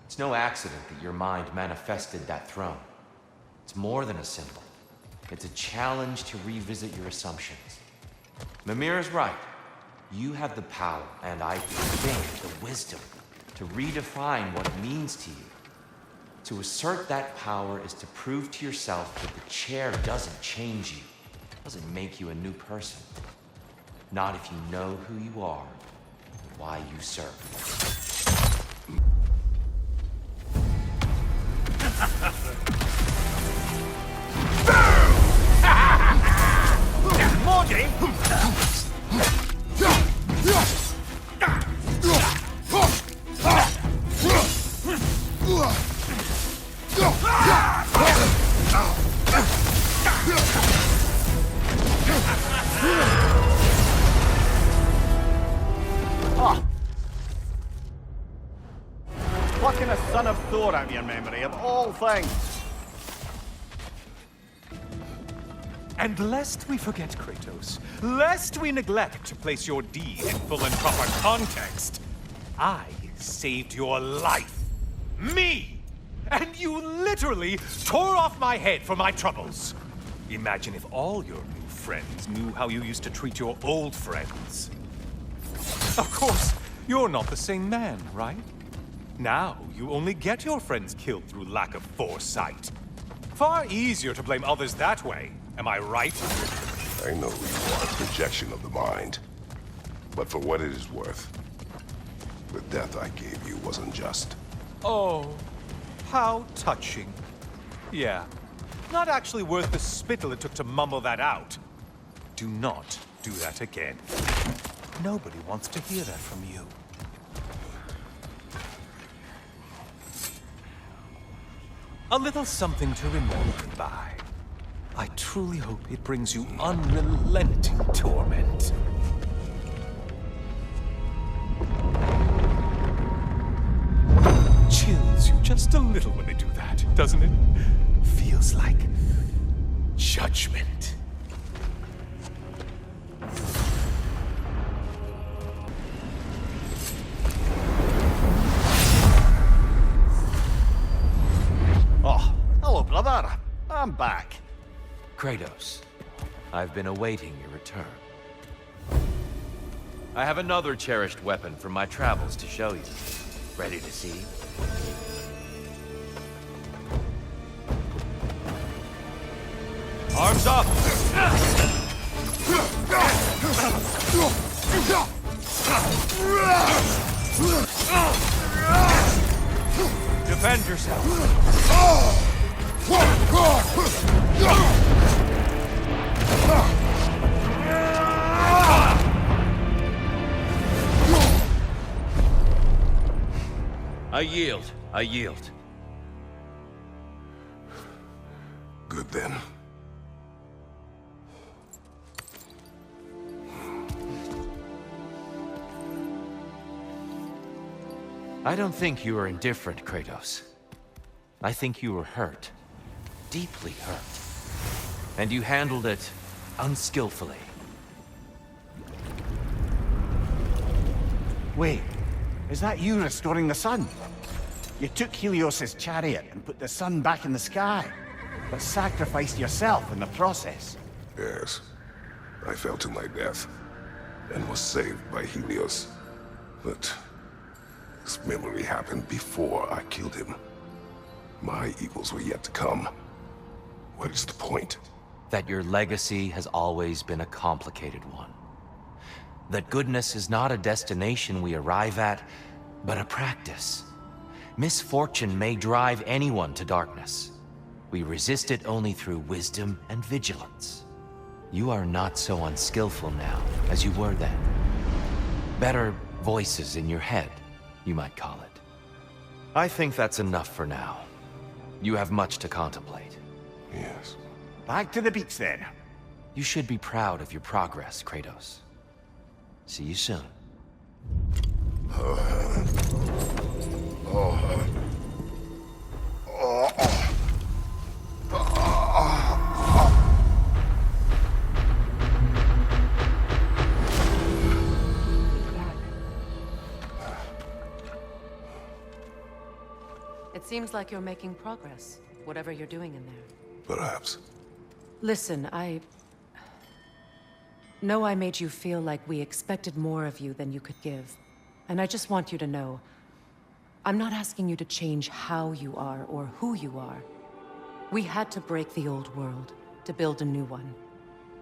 It's no accident that your mind manifested that throne. It's more than a symbol. It's a challenge to revisit your assumptions. Mimir is right. You have the power, and I think the wisdom, to redefine what it means to you. To assert that power is to prove to yourself that the chair doesn't change you, doesn't make you a new person. Not if you know who you are and why you serve. Morty! Plucking a son of Thor out of your memory, of all things. And lest we forget, Kratos, lest we neglect to place your deed in full and proper context, I saved your life. Me! And you literally tore off my head for my troubles. Imagine if all your new friends knew how you used to treat your old friends. Of course, you're not the same man, right? Now, you only get your friends killed through lack of foresight. Far easier to blame others that way, am I right? I know you are a projection of the mind. But for what it is worth, the death I gave you was unjust. Oh, how touching. Yeah, not actually worth the spittle it took to mumble that out. Do not do that again. Nobody wants to hear that from you. A little something to remember me by. I truly hope it brings you unrelenting torment. Chills you just a little when they do that, doesn't it? Feels like judgment. Oh, hello, brother. I'm back. Kratos, I've been awaiting your return. I have another cherished weapon from my travels to show you. Ready to see? Arms up! Defend yourself! I yield. I yield. Good then. I don't think you were indifferent, Kratos. I think you were hurt. Deeply hurt. And you handled it unskillfully. Wait, is that you restoring the sun? You took Helios's chariot and put the sun back in the sky, but sacrificed yourself in the process. Yes. I fell to my death, and was saved by Helios. But this memory happened before I killed him. My evils were yet to come. What is the point? That your legacy has always been a complicated one. That goodness is not a destination we arrive at, but a practice. Misfortune may drive anyone to darkness. We resist it only through wisdom and vigilance. You are not so unskillful now as you were then. Better voices in your head, you might call it. I think that's enough for now. You have much to contemplate. Yes. Back to the beach then. You should be proud of your progress, Kratos. See you soon. It seems like you're making progress, whatever you're doing in there. Perhaps. Listen, I know I made you feel like we expected more of you than you could give. And I just want you to know, I'm not asking you to change how you are or who you are. We had to break the old world to build a new one.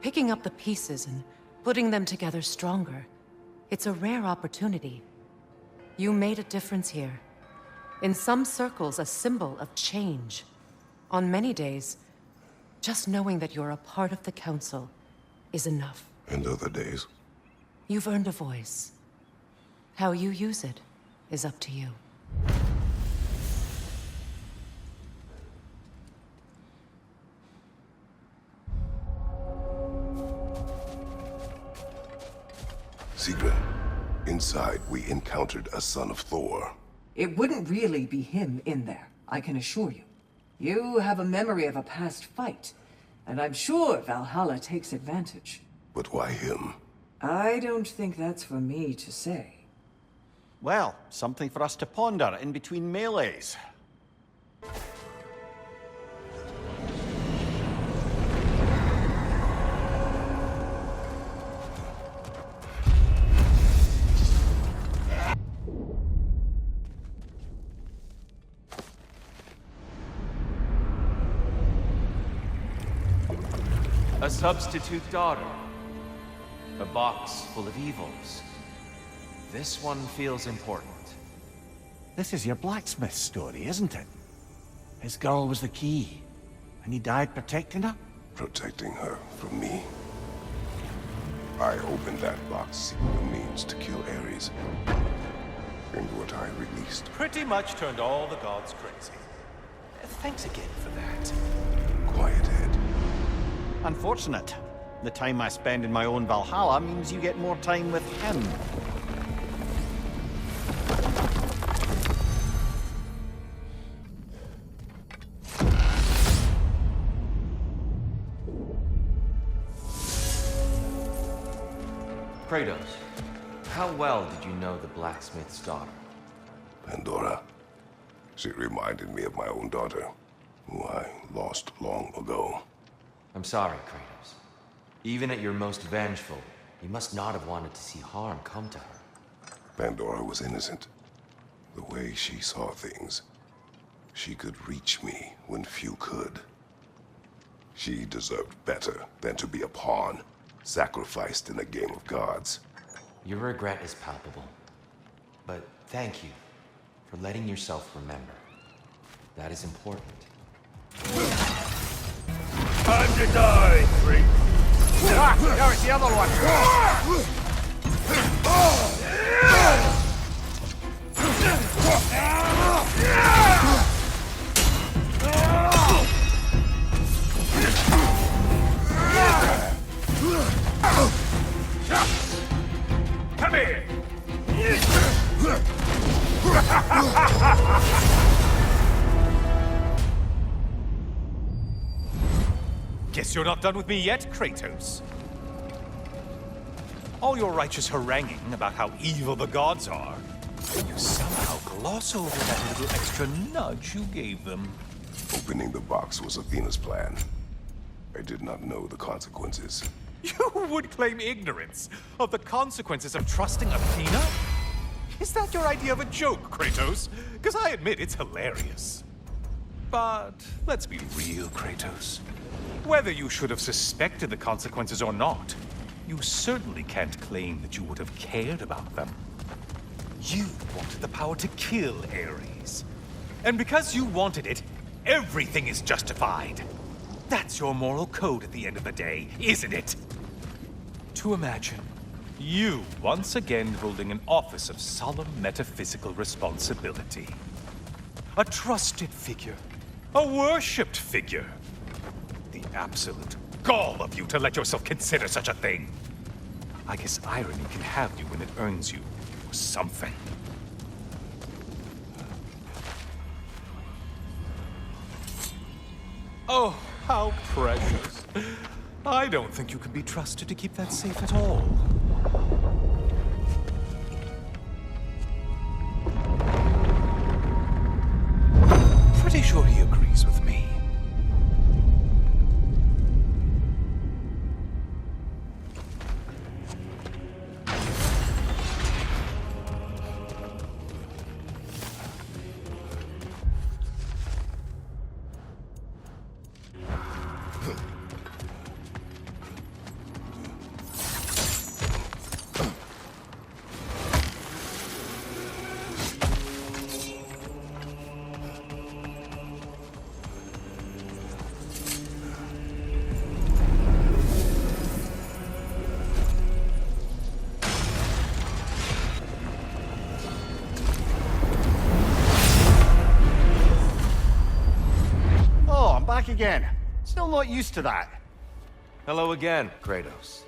Picking up the pieces and putting them together stronger. It's a rare opportunity. You made a difference here. In some circles, a symbol of change. On many days, just knowing that you're a part of the Council is enough. And other days? You've earned a voice. How you use it is up to you. Sigrun, inside we encountered a son of Thor. It wouldn't really be him in there, I can assure you. You have a memory of a past fight, and I'm sure Valhalla takes advantage. But why him? I don't think that's for me to say. Well, something for us to ponder in between melees. A substitute daughter. A box full of evils. This one feels important. This is your blacksmith story, isn't it? His girl was the key, and he died protecting her? Protecting her from me. I opened that box seeking the means to kill Ares. And what I released. Pretty much turned all the gods crazy. Thanks again for that. Quiet head. Unfortunate. The time I spend in my own Valhalla means you get more time with him. Kratos, how well did you know the blacksmith's daughter? Pandora. She reminded me of my own daughter, who I lost long ago. I'm sorry, Kratos. Even at your most vengeful, you must not have wanted to see harm come to her. Pandora was innocent. The way she saw things, she could reach me when few could. She deserved better than to be a pawn, sacrificed in a game of gods. Your regret is palpable. But thank you for letting yourself remember. That is important. Time to die, freak! Ah, now it's the other one! Come here! Guess you're not done with me yet, Kratos. All your righteous haranguing about how evil the gods are, you somehow gloss over that little extra nudge you gave them. Opening the box was Athena's plan. I did not know the consequences. You would claim ignorance of the consequences of trusting Athena? Is that your idea of a joke, Kratos? Because I admit it's hilarious. But let's be real, Kratos. Whether you should have suspected the consequences or not, you certainly can't claim that you would have cared about them. You wanted the power to kill Ares. And because you wanted it, everything is justified. That's your moral code at the end of the day, isn't it? To imagine you once again holding an office of solemn metaphysical responsibility. A trusted figure. A worshipped figure. The absolute gall of you to let yourself consider such a thing. I guess irony can have you when it earns you something. Oh, how precious. I don't think you can be trusted to keep that safe at all. Pretty sure he agrees with me. Back again. Still not used to that. Hello again, Kratos.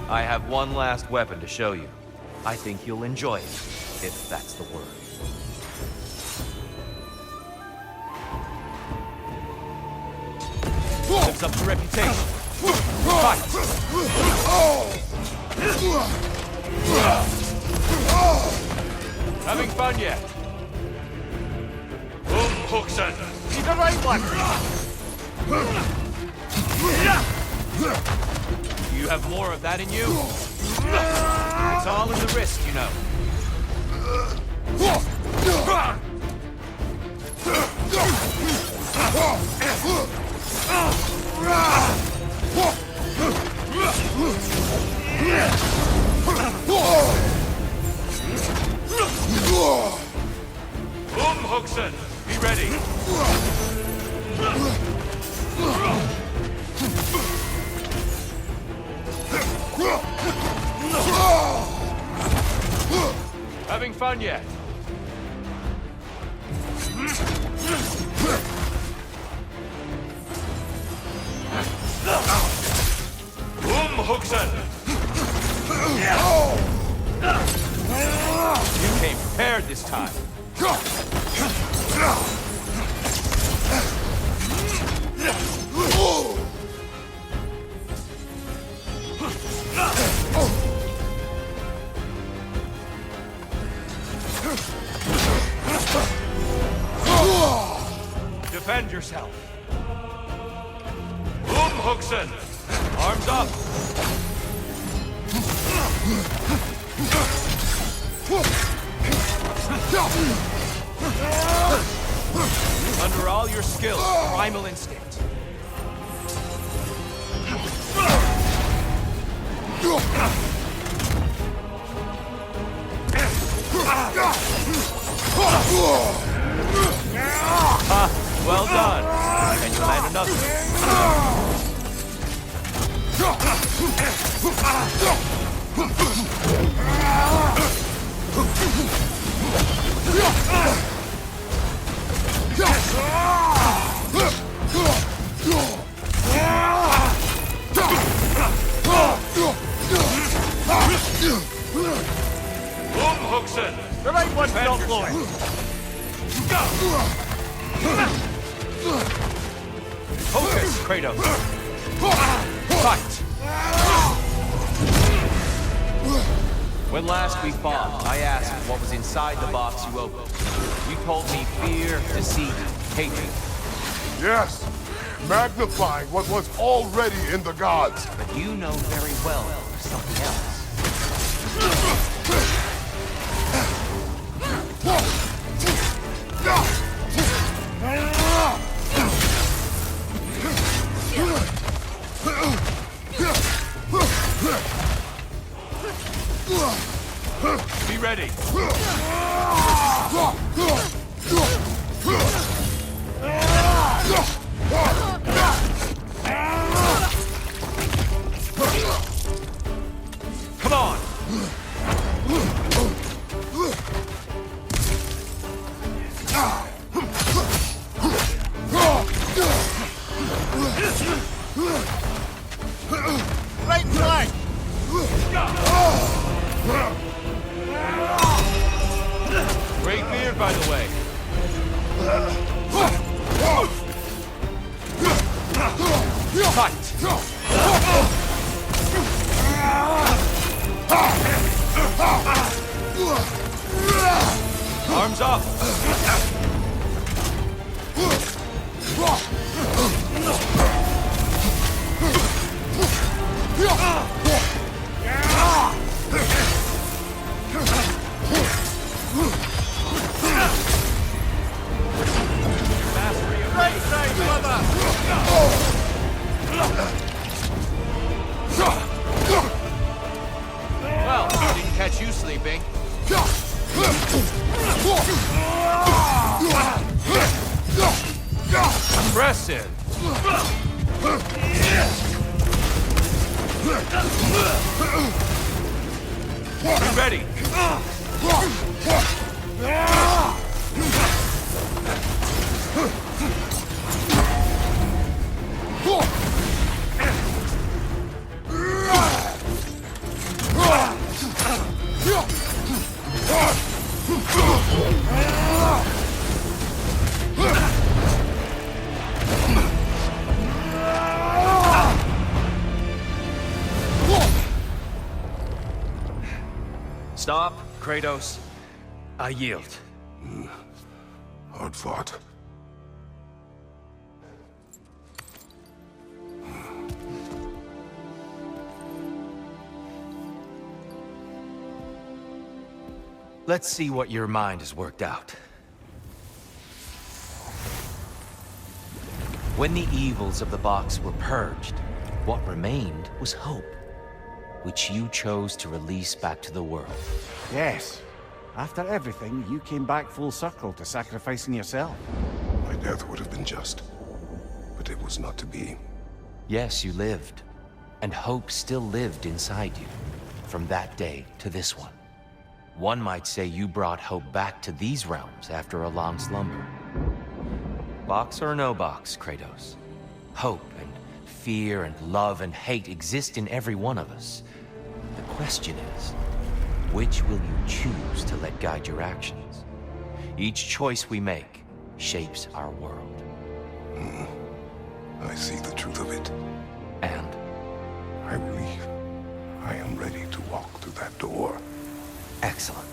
I have one last weapon to show you. I think you'll enjoy it, if that's the word. Lives up to reputation. Fight! Having fun yet? Huxen! He's the right one! You have more of that in you? It's all in the wrist, you know. Huxen! Be ready! Having fun yet? Huxen! You came prepared this time. Defend yourself. Huxen! Arms up! Under all your skills, primal instinct. Well done. Can you land another? The right one's not blowing. Focus, Kratos! Fight! When last we fought, I asked what was inside the box you opened. You told me fear, deceit, hatred. Yes, magnifying what was already in the gods. But you know very well there's something else. Be ready. Come on. Right flank! Great beard, by the way. Fight! Arms up! Right side, brother! Well, didn't catch you sleeping. Impressive. Be ready. Stop, Kratos. I yield. Hard fought. Let's see what your mind has worked out. When the evils of the box were purged, what remained was hope, which you chose to release back to the world. Yes. After everything, you came back full circle to sacrificing yourself. My death would have been just, but it was not to be. Yes, you lived, and hope still lived inside you, from that day to this one. One might say you brought hope back to these realms after a long slumber. Box or no box, Kratos. Hope and fear and love and hate exist in every one of us. The question is, which will you choose to let guide your actions? Each choice we make shapes our world. I see the truth of it. And I believe I am ready to walk through that door. excellent.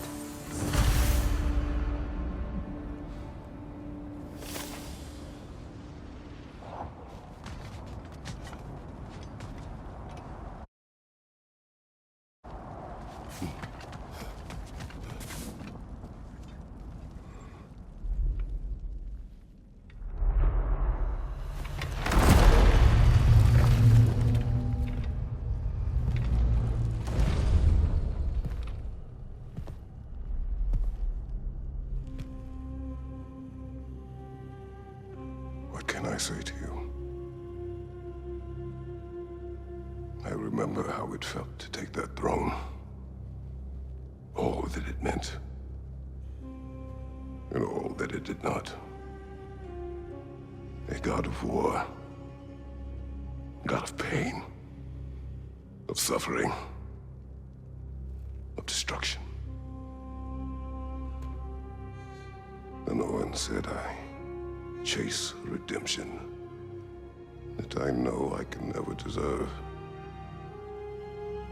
What can I say to you? I remember how it felt to take that throne. All that it meant. And all that it did not. A god of war. God of pain. Of suffering. Of destruction. And no one said I chase redemption that I know I can never deserve.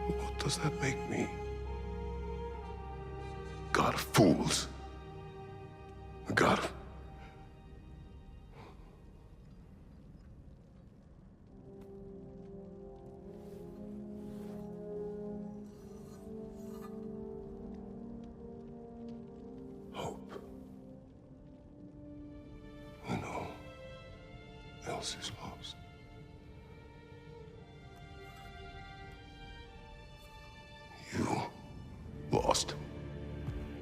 What does that make me? God of fools. A god of... hope. When all else is lost. You lost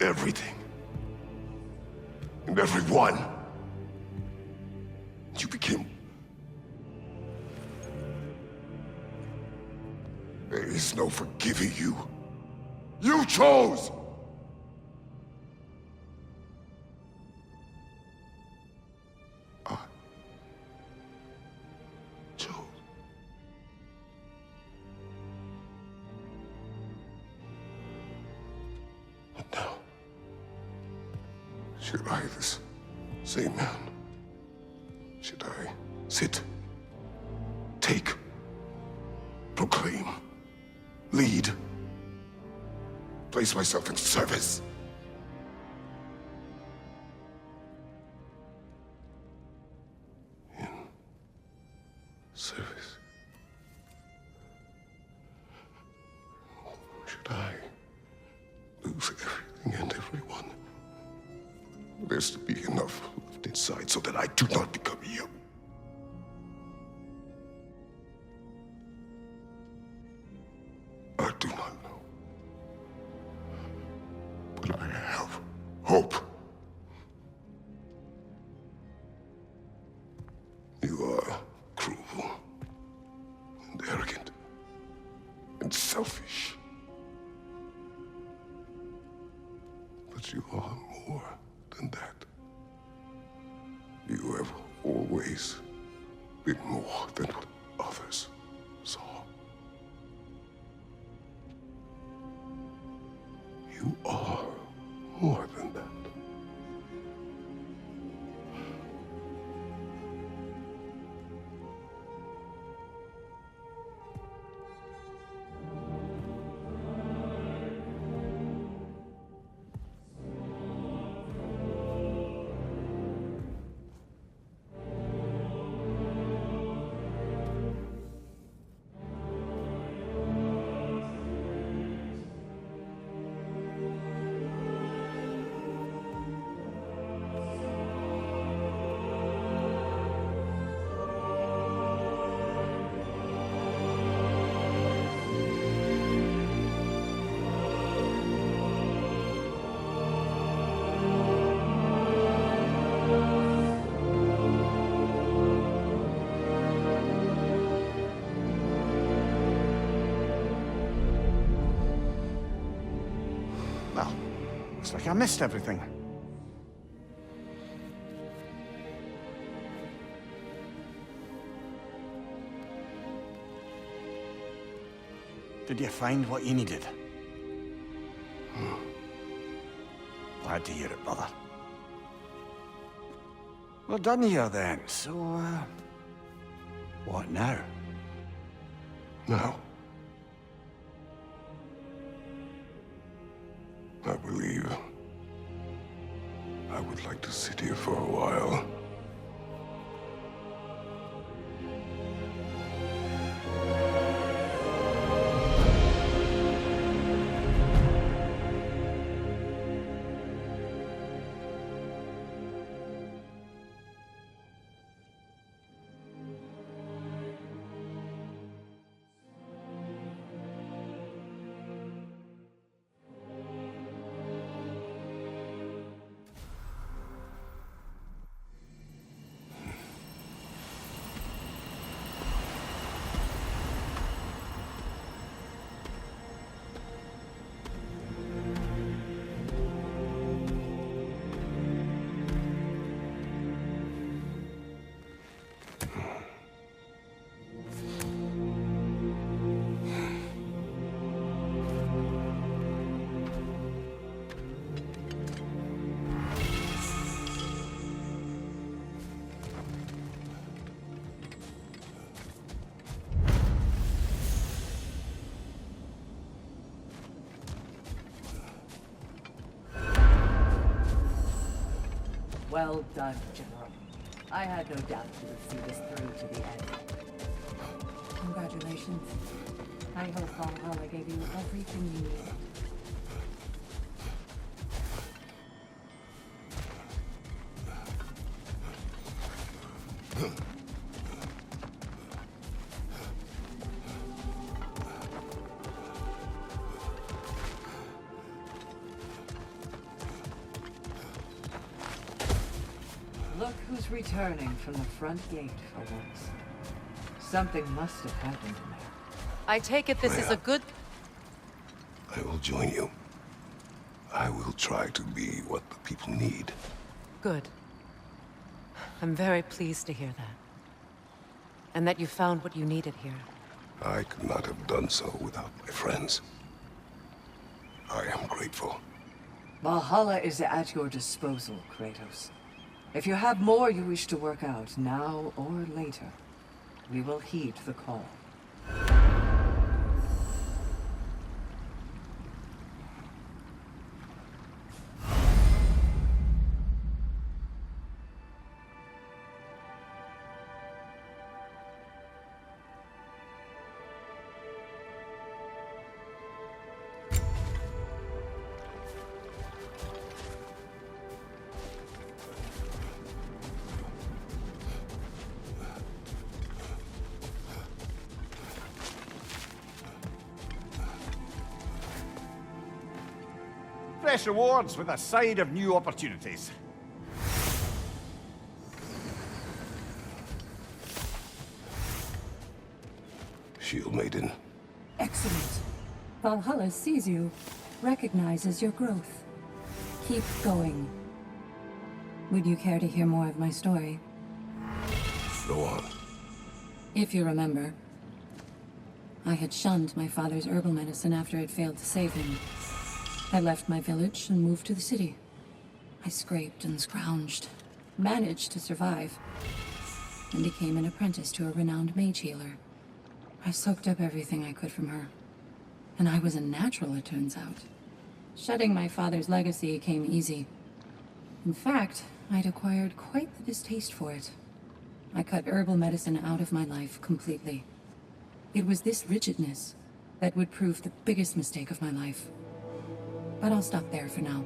everything. And everyone. You became... There is no forgiving you. You chose! I chose. But now, should I, this same man, should I sit, take, proclaim, lead, place myself in service? In service? Should I lose everything and everyone? There's to be enough left inside so that I do not become you. I do not know. But I have hope. You are cruel and arrogant and selfish. But you are more than that. You have always been more than what others saw. You are more than that. Well, looks like I missed everything. Did you find what you needed? Glad to hear it, brother. We're done here then, so, what now? Now, I believe I would like to sit here for a while. Well done, General. I had no doubt you would see this through to the end. Congratulations. I hope Valhalla gave you everything you need. Look who's returning from the front gate for once. Something must have happened in there. I take it this is a good... I will join you. I will try to be what the people need. Good. I'm very pleased to hear that. And that you found what you needed here. I could not have done so without my friends. I am grateful. Valhalla is at your disposal, Kratos. If you have more you wish to work out, now or later, we will heed the call. Fresh rewards with a side of new opportunities. Shield Maiden. Excellent. Valhalla sees you, recognizes your growth. Keep going. Would you care to hear more of my story? Go on. If you remember, I had shunned my father's herbal medicine after it failed to save him. I left my village and moved to the city. I scraped and scrounged, managed to survive, and became an apprentice to a renowned mage healer. I soaked up everything I could from her, and I was a natural, it turns out. Shedding my father's legacy came easy. In fact, I'd acquired quite the distaste for it. I cut herbal medicine out of my life completely. It was this rigidness that would prove the biggest mistake of my life. But I'll stop there for now.